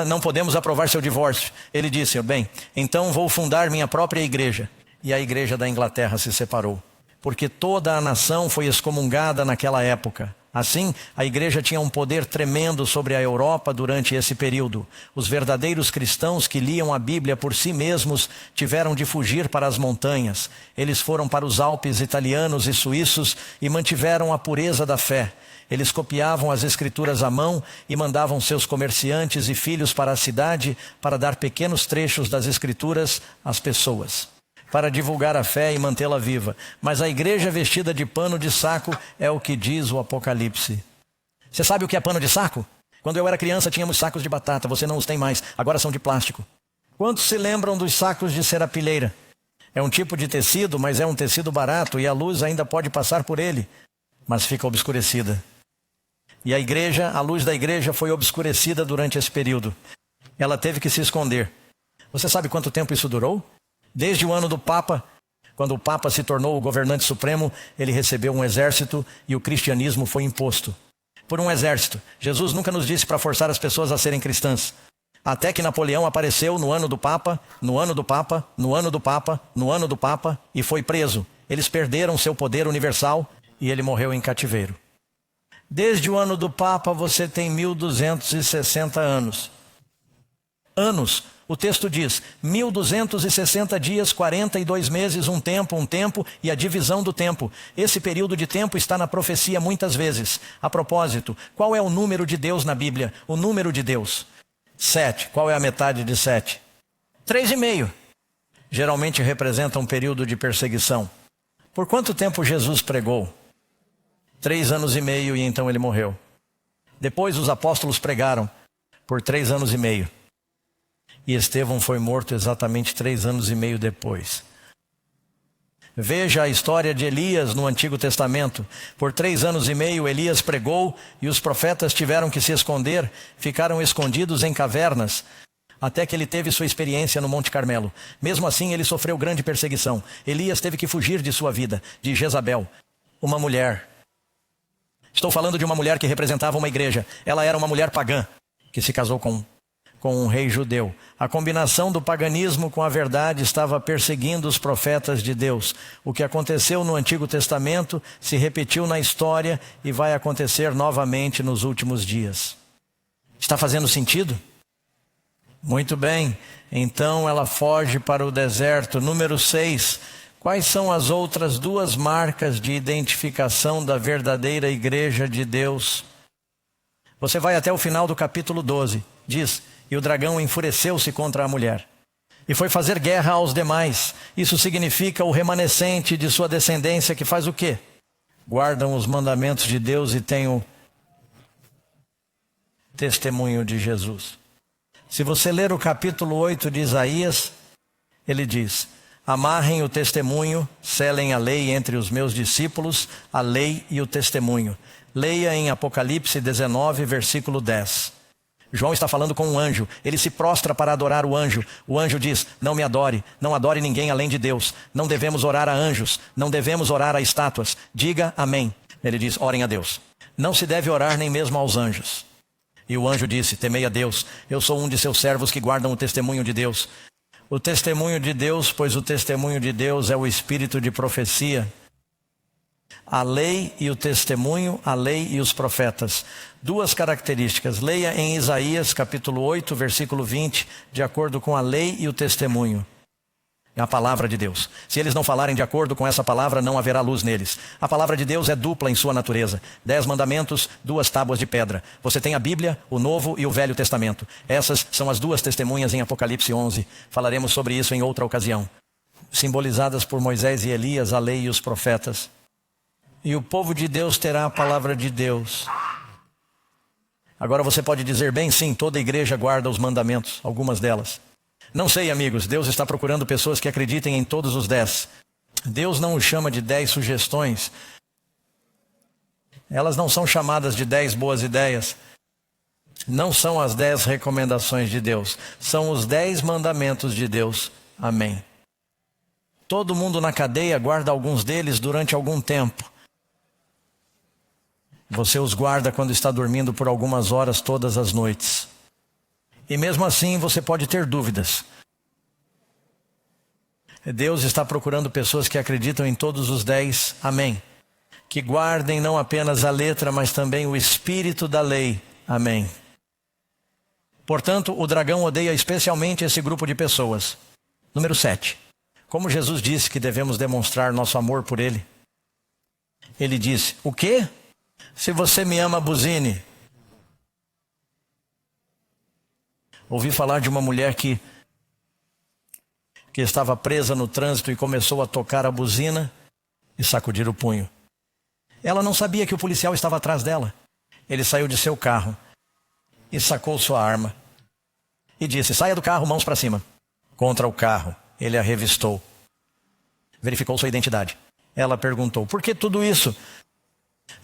Não podemos aprovar seu divórcio. Ele disse, bem, então vou fundar minha própria igreja. E a igreja da Inglaterra se separou, porque toda a nação foi excomungada naquela época. Assim, a igreja tinha um poder tremendo sobre a Europa durante esse período. Os verdadeiros cristãos que liam a Bíblia por si mesmos tiveram de fugir para as montanhas. Eles foram para os Alpes italianos e suíços e mantiveram a pureza da fé. Eles copiavam as escrituras à mão e mandavam seus comerciantes e filhos para a cidade para dar pequenos trechos das escrituras às pessoas, para divulgar a fé e mantê-la viva. Mas a igreja vestida de pano de saco é o que diz o Apocalipse. Você sabe o que é pano de saco? Quando eu era criança tínhamos sacos de batata, você não os tem mais, agora são de plástico. Quantos se lembram dos sacos de serapilheira? É um tipo de tecido, mas é um tecido barato e a luz ainda pode passar por ele, mas fica obscurecida. E a igreja, a luz da igreja foi obscurecida durante esse período. Ela teve que se esconder. Você sabe quanto tempo isso durou? Desde o ano do Papa, quando o Papa se tornou o governante supremo, ele recebeu um exército e o cristianismo foi imposto por um exército. Jesus nunca nos disse para forçar as pessoas a serem cristãs. Até que Napoleão apareceu no ano do Papa, no ano do Papa, no ano do Papa, no ano do Papa e foi preso. Eles perderam seu poder universal e ele morreu em cativeiro. Desde o ano do Papa você tem 1260 anos. O texto diz, 1260 dias, 42 meses, um tempo e a divisão do tempo. Esse período de tempo está na profecia muitas vezes. A propósito, qual é o número de Deus na Bíblia? O número de Deus. 7. Qual é a metade de 7? 3,5. Geralmente representa um período de perseguição. Por quanto tempo Jesus pregou? 3 anos e meio e então ele morreu. Depois os apóstolos pregaram por 3 anos e meio. E Estevão foi morto exatamente 3 anos e meio depois. Veja a história de Elias no Antigo Testamento. Por 3 anos e meio Elias pregou e os profetas tiveram que se esconder, ficaram escondidos em cavernas, até que ele teve sua experiência no Monte Carmelo. Mesmo assim ele sofreu grande perseguição. Elias teve que fugir de sua vida, de Jezabel, uma mulher. Estou falando de uma mulher que representava uma igreja. Ela era uma mulher pagã, que se casou com um rei judeu. A combinação do paganismo com a verdade estava perseguindo os profetas de Deus. O que aconteceu no Antigo Testamento se repetiu na história e vai acontecer novamente nos últimos dias. Está fazendo sentido? Muito bem. Então ela foge para o deserto. Número 6. Quais são as outras 2 marcas de identificação da verdadeira igreja de Deus? Você vai até o final do capítulo 12. Diz, E o dragão enfureceu-se contra a mulher e foi fazer guerra aos demais. Isso significa o remanescente de sua descendência que faz o quê? Guardam os mandamentos de Deus e têm o testemunho de Jesus. Se você ler o capítulo 8 de Isaías, ele diz: amarrem o testemunho, selem a lei entre os meus discípulos, a lei e o testemunho. Leia em Apocalipse 19, versículo 10. João está falando com um anjo, ele se prostra para adorar o anjo. O anjo diz: não me adore, não adore ninguém além de Deus. Não devemos orar a anjos, não devemos orar a estátuas. Diga amém. Ele diz: orem a Deus. Não se deve orar nem mesmo aos anjos. E o anjo disse: temei a Deus, eu sou um de seus servos que guardam o testemunho de Deus. O testemunho de Deus, pois o testemunho de Deus é o espírito de profecia. A lei e o testemunho, a lei e os profetas. Duas características. Leia em Isaías capítulo 8, versículo 20, de acordo com a lei e o testemunho. É a palavra de Deus. Se eles não falarem de acordo com essa palavra, não haverá luz neles. A palavra de Deus é dupla em sua natureza. 10 mandamentos, 2 tábuas de pedra. Você tem a Bíblia, o Novo e o Velho Testamento. Essas são as duas testemunhas em Apocalipse 11. Falaremos sobre isso em outra ocasião. Simbolizadas por Moisés e Elias, a lei e os profetas. E o povo de Deus terá a palavra de Deus. Agora você pode dizer: bem, sim, toda a igreja guarda os mandamentos, algumas delas. Não sei, amigos, Deus está procurando pessoas que acreditem em todos os 10. Deus não os chama de 10 sugestões. Elas não são chamadas de 10 boas ideias. Não são as 10 recomendações de Deus. São os 10 mandamentos de Deus. Amém. Todo mundo na cadeia guarda alguns deles durante algum tempo. Você os guarda quando está dormindo por algumas horas todas as noites. E mesmo assim você pode ter dúvidas. Deus está procurando pessoas que acreditam em todos os 10. Amém. Que guardem não apenas a letra, mas também o espírito da lei. Amém. Portanto, o dragão odeia especialmente esse grupo de pessoas. Número 7. Como Jesus disse que devemos demonstrar nosso amor por ele? Ele disse: o quê? Se você me ama, buzine. Ouvi falar de uma mulher que estava presa no trânsito e começou a tocar a buzina e sacudir o punho. Ela não sabia que o policial estava atrás dela. Ele saiu de seu carro e sacou sua arma e disse: saia do carro, mãos para cima. Contra o carro, ele a revistou. Verificou sua identidade. Ela perguntou: por que tudo isso?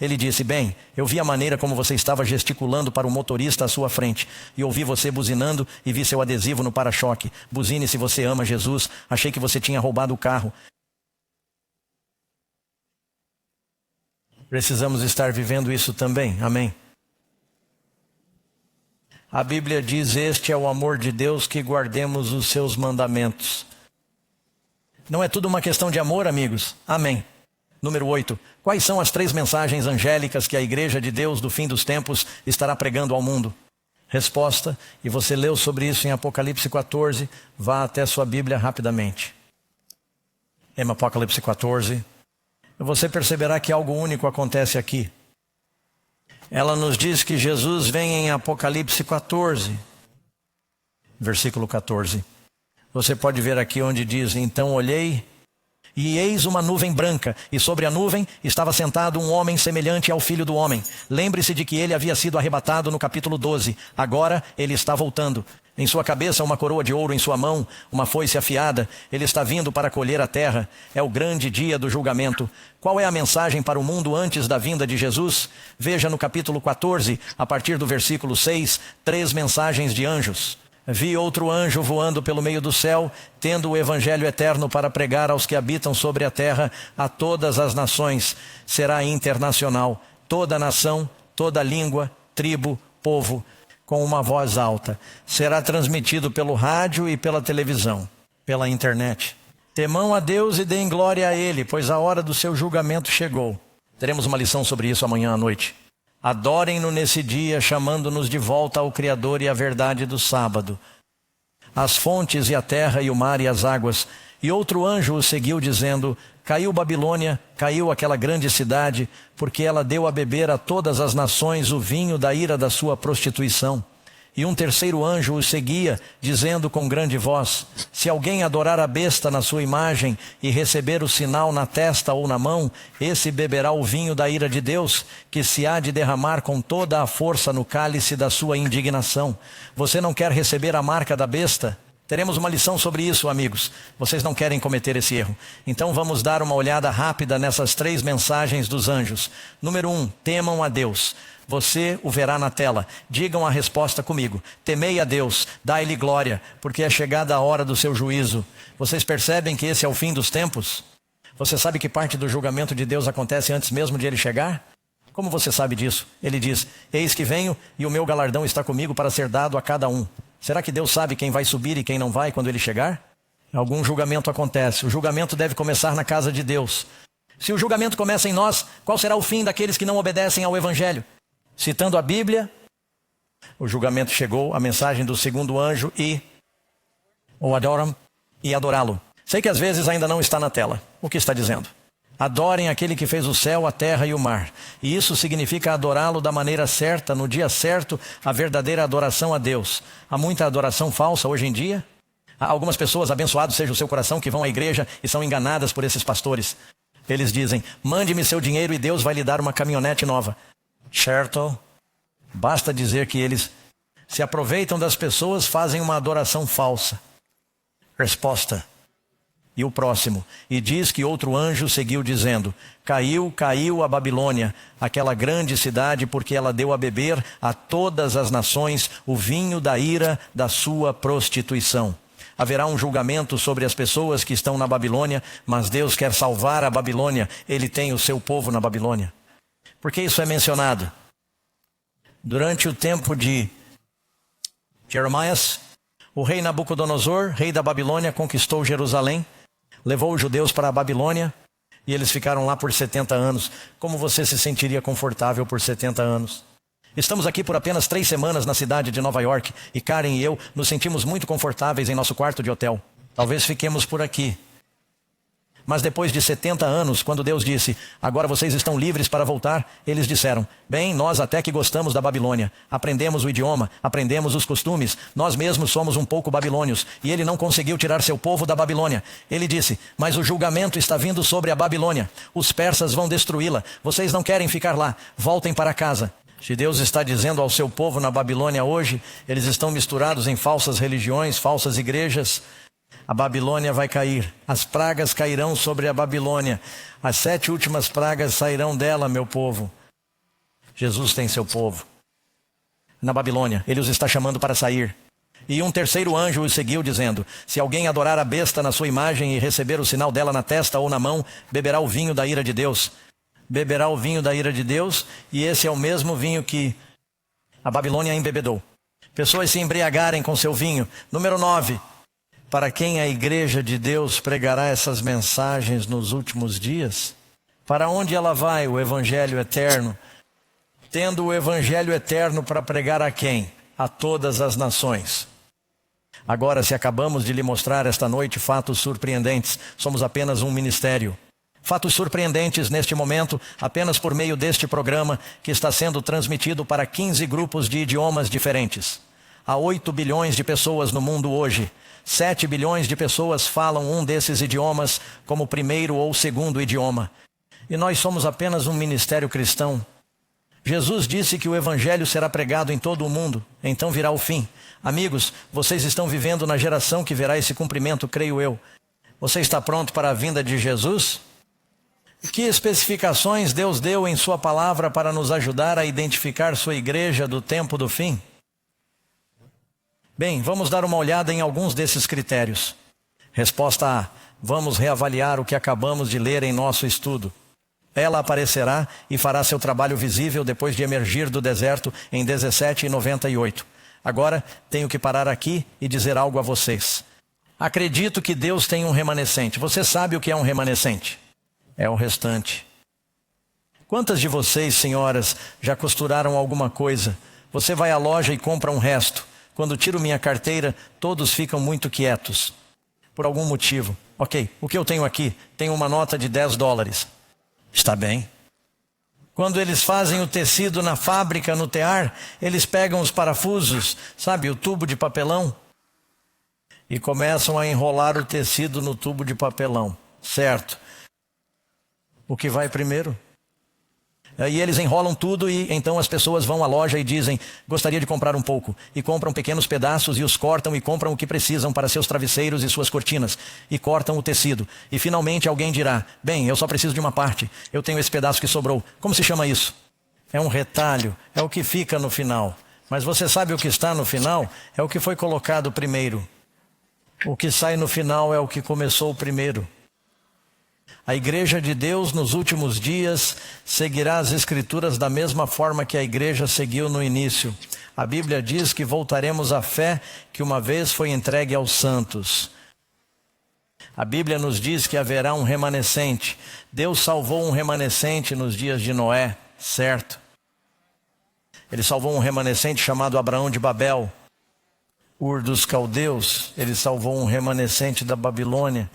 Ele disse: bem, eu vi a maneira como você estava gesticulando para o motorista à sua frente. E ouvi você buzinando e vi seu adesivo no para-choque. Buzine se você ama Jesus. Achei que você tinha roubado o carro. Precisamos estar vivendo isso também. Amém. A Bíblia diz: este é o amor de Deus, que guardemos os seus mandamentos. Não é tudo uma questão de amor, amigos? Amém. Número 8. Quais são as 3 mensagens angélicas que a Igreja de Deus do fim dos tempos estará pregando ao mundo? Resposta, e você leu sobre isso em Apocalipse 14, vá até sua Bíblia rapidamente. Em Apocalipse 14, você perceberá que algo único acontece aqui. Ela nos diz que Jesus vem em Apocalipse 14, versículo 14. Você pode ver aqui onde diz: então olhei, e eis uma nuvem branca, e sobre a nuvem estava sentado um homem semelhante ao Filho do Homem. Lembre-se de que ele havia sido arrebatado no capítulo 12. Agora ele está voltando. Em sua cabeça uma coroa de ouro, em sua mão uma foice afiada. Ele está vindo para colher a terra. É o grande dia do julgamento. Qual é a mensagem para o mundo antes da vinda de Jesus? Veja no capítulo 14, a partir do versículo 6, 3 mensagens de anjos. Vi outro anjo voando pelo meio do céu, tendo o evangelho eterno para pregar aos que habitam sobre a terra, a todas as nações. Será internacional. Toda nação, toda língua, tribo, povo, com uma voz alta. Será transmitido pelo rádio e pela televisão, pela internet. Temam a Deus e deem glória a Ele, pois a hora do seu julgamento chegou. Teremos uma lição sobre isso amanhã à noite. Adorem-no nesse dia, chamando-nos de volta ao Criador e à verdade do sábado. As fontes e a terra e o mar e as águas. E outro anjo o seguiu, dizendo: caiu Babilônia, caiu aquela grande cidade, porque ela deu a beber a todas as nações o vinho da ira da sua prostituição. E um terceiro anjo os seguia, dizendo com grande voz: se alguém adorar a besta na sua imagem e receber o sinal na testa ou na mão, esse beberá o vinho da ira de Deus, que se há de derramar com toda a força no cálice da sua indignação. Você não quer receber a marca da besta? Teremos uma lição sobre isso, amigos. Vocês não querem cometer esse erro. Então vamos dar uma olhada rápida nessas 3 mensagens dos anjos. Número 1, temam a Deus. Você o verá na tela. Digam a resposta comigo. Temei a Deus, dai-lhe glória, porque é chegada a hora do seu juízo. Vocês percebem que esse é o fim dos tempos? Você sabe que parte do julgamento de Deus acontece antes mesmo de ele chegar? Como você sabe disso? Ele diz: eis que venho e o meu galardão está comigo para ser dado a cada um. Será que Deus sabe quem vai subir e quem não vai quando ele chegar? Algum julgamento acontece. O julgamento deve começar na casa de Deus. Se o julgamento começa em nós, qual será o fim daqueles que não obedecem ao Evangelho? Citando a Bíblia, o julgamento chegou, a mensagem do segundo anjo e o adoram e adorá-lo. Sei que às vezes ainda não está na tela. O que está dizendo? Adorem aquele que fez o céu, a terra e o mar. E isso significa adorá-lo da maneira certa, no dia certo, a verdadeira adoração a Deus. Há muita adoração falsa hoje em dia. Há algumas pessoas, abençoado seja o seu coração, que vão à igreja e são enganadas por esses pastores. Eles dizem: mande-me seu dinheiro e Deus vai lhe dar uma caminhonete nova. Certo? Basta dizer que eles se aproveitam das pessoas, fazem uma adoração falsa. Resposta. E o próximo. E diz que outro anjo seguiu dizendo: caiu, caiu a Babilônia, aquela grande cidade, porque ela deu a beber a todas as nações o vinho da ira da sua prostituição. Haverá um julgamento sobre as pessoas que estão na Babilônia, mas Deus quer salvar a Babilônia. Ele tem o seu povo na Babilônia. Por que isso é mencionado? Durante o tempo de Jeremias, o rei Nabucodonosor, rei da Babilônia, conquistou Jerusalém, levou os judeus para a Babilônia e eles ficaram lá por 70 anos. Como você se sentiria confortável por 70 anos? Estamos aqui por apenas 3 semanas na cidade de Nova York e Karen e eu nos sentimos muito confortáveis em nosso quarto de hotel. Talvez fiquemos por aqui. Mas depois de 70 anos, quando Deus disse: agora vocês estão livres para voltar, eles disseram: bem, nós até que gostamos da Babilônia. Aprendemos o idioma, aprendemos os costumes. Nós mesmos somos um pouco babilônios. E ele não conseguiu tirar seu povo da Babilônia. Ele disse: mas o julgamento está vindo sobre a Babilônia. Os persas vão destruí-la. Vocês não querem ficar lá. Voltem para casa. Se Deus está dizendo ao seu povo na Babilônia hoje, eles estão misturados em falsas religiões, falsas igrejas. A Babilônia vai cair, as pragas cairão sobre a Babilônia, as 7 últimas pragas sairão dela, meu povo. Jesus tem seu povo na Babilônia, ele os está chamando para sair. E um terceiro anjo os seguiu dizendo: se alguém adorar a besta na sua imagem e receber o sinal dela na testa ou na mão, beberá o vinho da ira de Deus. Beberá o vinho da ira de Deus, e esse é o mesmo vinho que a Babilônia embebedou. Pessoas se embriagarem com seu vinho. Número 9. Para quem a igreja de Deus pregará essas mensagens nos últimos dias? Para onde ela vai, o evangelho eterno? Tendo o evangelho eterno para pregar a quem? A todas as nações. Agora, se acabamos de lhe mostrar esta noite fatos surpreendentes, somos apenas um ministério. Fatos surpreendentes neste momento, apenas por meio deste programa que está sendo transmitido para 15 grupos de idiomas diferentes. Há 8 bilhões de pessoas no mundo hoje. 7 bilhões de pessoas falam um desses idiomas como primeiro ou segundo idioma. E nós somos apenas um ministério cristão. Jesus disse que o evangelho será pregado em todo o mundo, então virá o fim. Amigos, vocês estão vivendo na geração que verá esse cumprimento, creio eu. Você está pronto para a vinda de Jesus? Que especificações Deus deu em sua palavra para nos ajudar a identificar sua igreja do tempo do fim? Bem, vamos dar uma olhada em alguns desses critérios. Resposta A. Vamos reavaliar o que acabamos de ler em nosso estudo. Ela aparecerá e fará seu trabalho visível depois de emergir do deserto em 1798. Agora, tenho que parar aqui e dizer algo a vocês. Acredito que Deus tem um remanescente. Você sabe o que é um remanescente? É o restante. Quantas de vocês, senhoras, já costuraram alguma coisa? Você vai à loja e compra um resto. Quando tiro minha carteira, todos ficam muito quietos. Por algum motivo. Ok, o que eu tenho aqui? Tenho uma nota de $10. Está bem. Quando eles fazem o tecido na fábrica, no tear, eles pegam os parafusos, sabe, o tubo de papelão, e começam a enrolar o tecido no tubo de papelão, certo? O que vai primeiro? Aí eles enrolam tudo e então as pessoas vão à loja e dizem, gostaria de comprar um pouco. E compram pequenos pedaços e os cortam e compram o que precisam para seus travesseiros e suas cortinas. E cortam o tecido. E finalmente alguém dirá, bem, eu só preciso de uma parte. Eu tenho esse pedaço que sobrou. Como se chama isso? É um retalho, é o que fica no final. Mas você sabe o que está no final? É o que foi colocado primeiro. O que sai no final é o que começou primeiro. A igreja de Deus nos últimos dias seguirá as escrituras da mesma forma que a igreja seguiu no início. A Bíblia diz que voltaremos à fé que uma vez foi entregue aos santos. A Bíblia nos diz que haverá um remanescente. Deus salvou um remanescente nos dias de Noé, certo? Ele salvou um remanescente chamado Abraão de Babel. Ur dos caldeus, ele salvou um remanescente da Babilônia.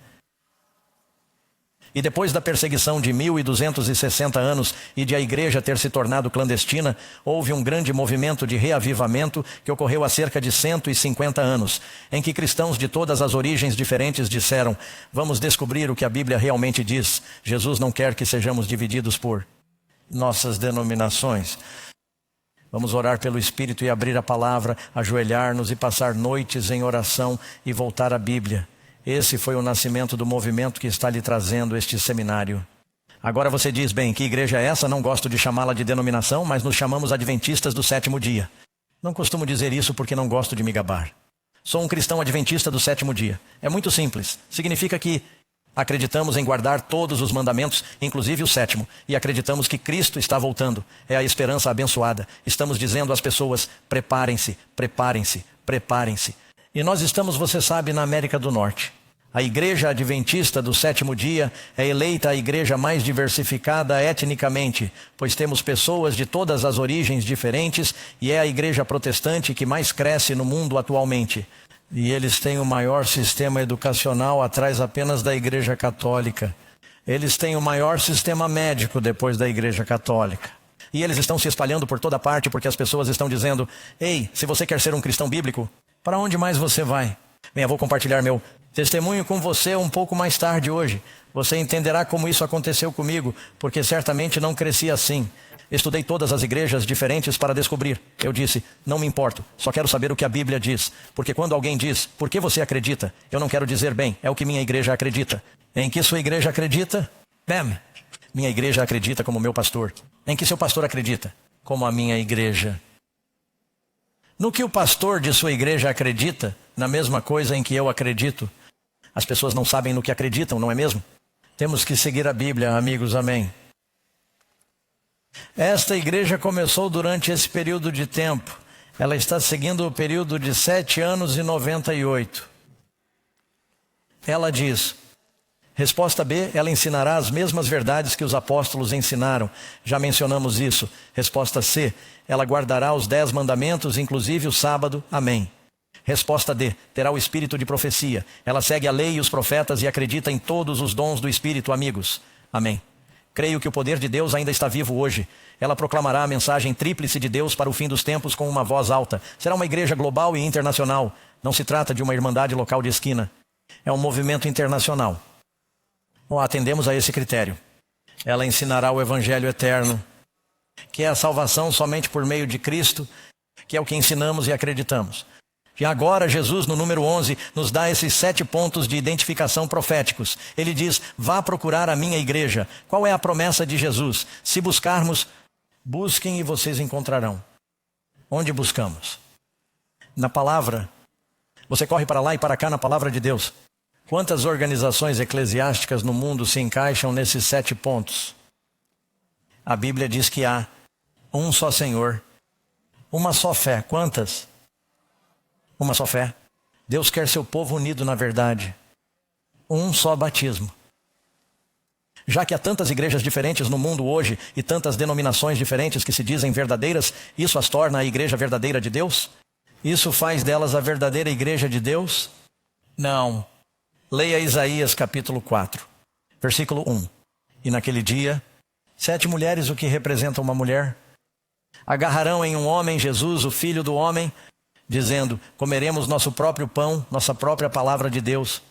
E depois da perseguição de 1260 anos e de a igreja ter se tornado clandestina, houve um grande movimento de reavivamento que ocorreu há cerca de 150 anos, em que cristãos de todas as origens diferentes disseram, vamos descobrir o que a Bíblia realmente diz. Jesus não quer que sejamos divididos por nossas denominações. Vamos orar pelo Espírito e abrir a palavra, ajoelhar-nos e passar noites em oração e voltar à Bíblia. Esse foi o nascimento do movimento que está lhe trazendo este seminário. Agora você diz, bem, que igreja é essa? Não gosto de chamá-la de denominação, mas nos chamamos adventistas do sétimo dia. Não costumo dizer isso porque não gosto de me gabar. Sou um cristão adventista do sétimo dia. É muito simples. Significa que acreditamos em guardar todos os mandamentos, inclusive o sétimo. E acreditamos que Cristo está voltando. É a esperança abençoada. Estamos dizendo às pessoas, preparem-se, preparem-se, preparem-se. E nós estamos, você sabe, na América do Norte. A igreja adventista do sétimo dia é eleita a igreja mais diversificada etnicamente, pois temos pessoas de todas as origens diferentes e é a igreja protestante que mais cresce no mundo atualmente. E eles têm o maior sistema educacional atrás apenas da igreja católica. Eles têm o maior sistema médico depois da igreja católica. E eles estão se espalhando por toda parte porque as pessoas estão dizendo, ei, se você quer ser um cristão bíblico, para onde mais você vai? Bem, eu vou compartilhar meu testemunho com você um pouco mais tarde hoje. Você entenderá como isso aconteceu comigo, porque certamente não cresci assim. Estudei todas as igrejas diferentes para descobrir. Eu disse, não me importo, só quero saber o que a Bíblia diz. Porque quando alguém diz, por que você acredita? Eu não quero dizer, bem, é o que minha igreja acredita. Em que sua igreja acredita? Bem, minha igreja acredita como meu pastor. Em que seu pastor acredita? Como a minha igreja. No que o pastor de sua igreja acredita, na mesma coisa em que eu acredito. As pessoas não sabem no que acreditam, não é mesmo? Temos que seguir a Bíblia, amigos, amém. Esta igreja começou durante esse período de tempo. Ela está seguindo o período de 7 anos e 98. Ela diz, resposta B, ela ensinará as mesmas verdades que os apóstolos ensinaram. Já mencionamos isso. Resposta C, ela guardará os 10 mandamentos, inclusive o sábado. Amém. Resposta D, terá o espírito de profecia. Ela segue a lei e os profetas e acredita em todos os dons do Espírito, amigos. Amém. Creio que o poder de Deus ainda está vivo hoje. Ela proclamará a mensagem tríplice de Deus para o fim dos tempos com uma voz alta. Será uma igreja global e internacional. Não se trata de uma irmandade local de esquina. É um movimento internacional. Atendemos a esse critério. Ela ensinará o Evangelho eterno, que é a salvação somente por meio de Cristo, que é o que ensinamos e acreditamos. E agora Jesus, no número 11, nos dá esses 7 pontos de identificação proféticos. Ele diz, vá procurar a minha igreja. Qual é a promessa de Jesus? Se buscarmos, busquem e vocês encontrarão. Onde buscamos? Na palavra. Você corre para lá e para cá na palavra de Deus. Quantas organizações eclesiásticas no mundo se encaixam nesses 7 pontos? A Bíblia diz que há um só Senhor, uma só fé. Quantas? Uma só fé. Deus quer seu povo unido na verdade. Um só batismo. Já que há tantas igrejas diferentes no mundo hoje e tantas denominações diferentes que se dizem verdadeiras, isso as torna a igreja verdadeira de Deus? Isso faz delas a verdadeira igreja de Deus? Não. Leia Isaías capítulo 4, versículo 1. E naquele dia 7 mulheres, o que representa uma mulher. Agarrarão em um homem, Jesus, o Filho do homem, dizendo: comeremos nosso próprio pão, nossa própria palavra de Deus.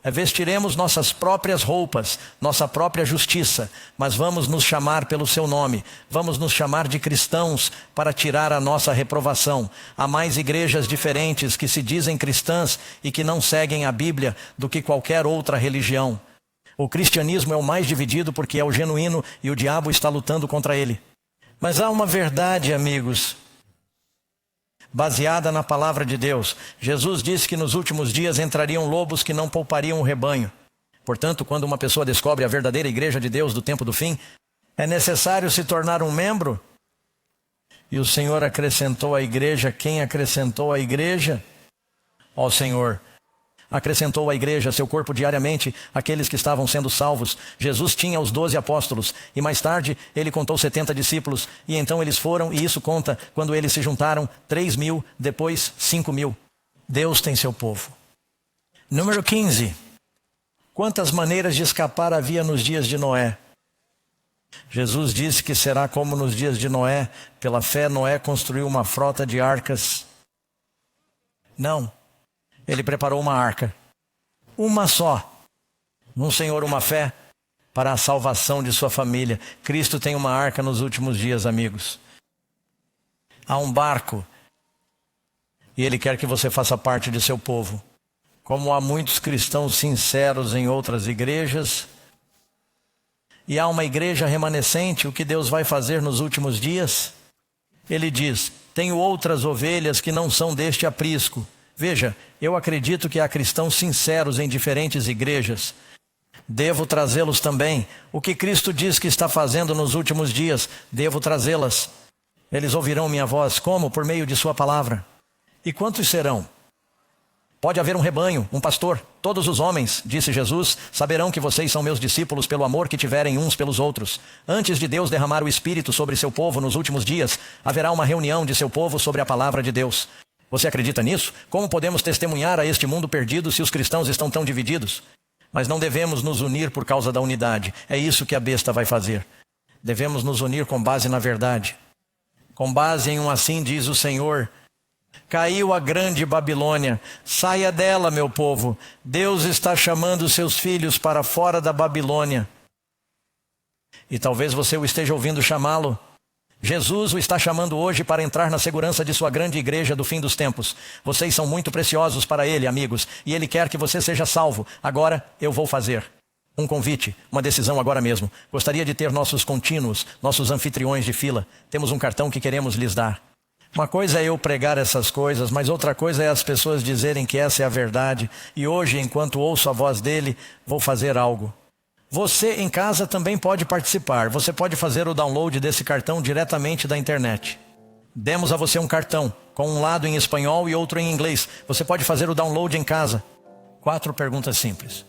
Vestiremos nossas próprias roupas, nossa própria justiça, mas vamos nos chamar pelo seu nome, vamos nos chamar de cristãos para tirar a nossa reprovação. Há mais igrejas diferentes que se dizem cristãs e que não seguem a Bíblia do que qualquer outra religião. O cristianismo é o mais dividido porque é o genuíno e o diabo está lutando contra ele. Mas há uma verdade, amigos, baseada na palavra de Deus. Jesus disse que nos últimos dias entrariam lobos que não poupariam o rebanho. Portanto, quando uma pessoa descobre a verdadeira igreja de Deus do tempo do fim, é necessário se tornar um membro. E o Senhor acrescentou à igreja. Quem acrescentou à igreja? Ó Senhor. Acrescentou à igreja, seu corpo, diariamente, aqueles que estavam sendo salvos. Jesus tinha os 12 apóstolos, e mais tarde ele contou 70 discípulos, e então eles foram, e isso conta, quando eles se juntaram, 3.000, depois 5.000. Deus tem seu povo. Número 15. Quantas maneiras de escapar havia nos dias de Noé? Jesus disse que será como nos dias de Noé. Pela fé, Noé construiu uma frota de arcas. Não. Ele preparou uma arca, uma só, num Senhor, uma fé, para a salvação de sua família. Cristo tem uma arca nos últimos dias, amigos. Há um barco, e Ele quer que você faça parte de seu povo. Como há muitos cristãos sinceros em outras igrejas, e há uma igreja remanescente, o que Deus vai fazer nos últimos dias? Ele diz: tenho outras ovelhas que não são deste aprisco. Veja, eu acredito que há cristãos sinceros em diferentes igrejas. Devo trazê-los também. O que Cristo diz que está fazendo nos últimos dias, devo trazê-las. Eles ouvirão minha voz. Como? Por meio de sua palavra. E quantos serão? Pode haver um rebanho, um pastor. Todos os homens, disse Jesus, saberão que vocês são meus discípulos pelo amor que tiverem uns pelos outros. Antes de Deus derramar o Espírito sobre seu povo nos últimos dias, haverá uma reunião de seu povo sobre a palavra de Deus. Você acredita nisso? Como podemos testemunhar a este mundo perdido se os cristãos estão tão divididos? Mas não devemos nos unir por causa da unidade. É isso que a besta vai fazer. Devemos nos unir com base na verdade. Com base em um assim diz o Senhor: caiu a grande Babilônia. Saia dela, meu povo. Deus está chamando seus filhos para fora da Babilônia. E talvez você o esteja ouvindo chamá-lo. Jesus o está chamando hoje para entrar na segurança de sua grande igreja do fim dos tempos. Vocês são muito preciosos para Ele, amigos, e Ele quer que você seja salvo. Agora eu vou fazer um convite, uma decisão agora mesmo. Gostaria de ter nossos contínuos, nossos anfitriões de fila. Temos um cartão que queremos lhes dar. Uma coisa é eu pregar essas coisas, mas outra coisa é as pessoas dizerem que essa é a verdade. E hoje, enquanto ouço a voz dele, vou fazer algo. Você em casa também pode participar. Você pode fazer o download desse cartão diretamente da internet. Demos a você um cartão, com um lado em espanhol e outro em inglês. Você pode fazer o download em casa. 4 perguntas simples.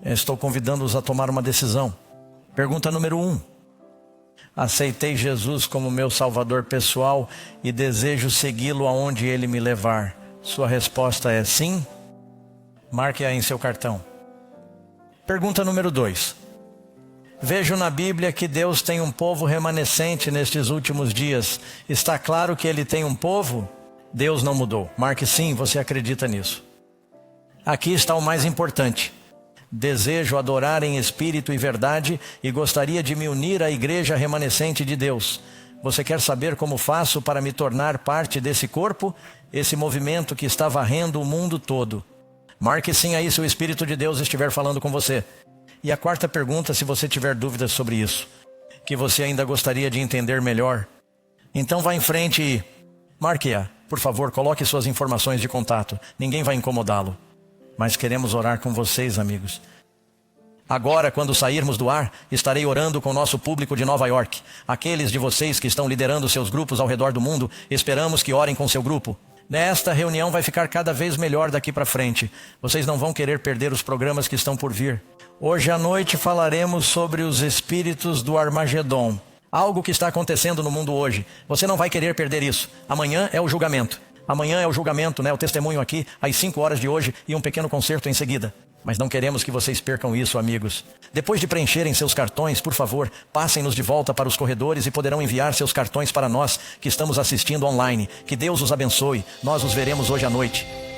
Estou convidando-os a tomar uma decisão. Pergunta número 1. Aceitei Jesus como meu salvador pessoal e desejo segui-lo aonde ele me levar. Sua resposta é sim? Marque-a em seu cartão. Pergunta número 2. Vejo na Bíblia que Deus tem um povo remanescente nestes últimos dias. Está claro que Ele tem um povo? Deus não mudou. Marque sim, você acredita nisso. Aqui está o mais importante. Desejo adorar em espírito e verdade e gostaria de me unir à igreja remanescente de Deus. Você quer saber como faço para me tornar parte desse corpo? Esse movimento que está varrendo o mundo todo. Marque sim aí se o Espírito de Deus estiver falando com você. E a 4ª pergunta, se você tiver dúvidas sobre isso, que você ainda gostaria de entender melhor, então vá em frente e marque-a. Por favor, coloque suas informações de contato. Ninguém vai incomodá-lo. Mas queremos orar com vocês, amigos. Agora, quando sairmos do ar, estarei orando com o nosso público de Nova York. Aqueles de vocês que estão liderando seus grupos ao redor do mundo, esperamos que orem com seu grupo. Nesta reunião vai ficar cada vez melhor daqui para frente. Vocês não vão querer perder os programas que estão por vir. Hoje à noite falaremos sobre os espíritos do Armagedon. Algo que está acontecendo no mundo hoje. Você não vai querer perder isso. Amanhã é o julgamento. Amanhã é o julgamento, né? O testemunho aqui, às 5 horas de hoje e um pequeno concerto em seguida. Mas não queremos que vocês percam isso, amigos. Depois de preencherem seus cartões, por favor, passem-nos de volta para os corredores e poderão enviar seus cartões para nós que estamos assistindo online. Que Deus os abençoe. Nós os veremos hoje à noite.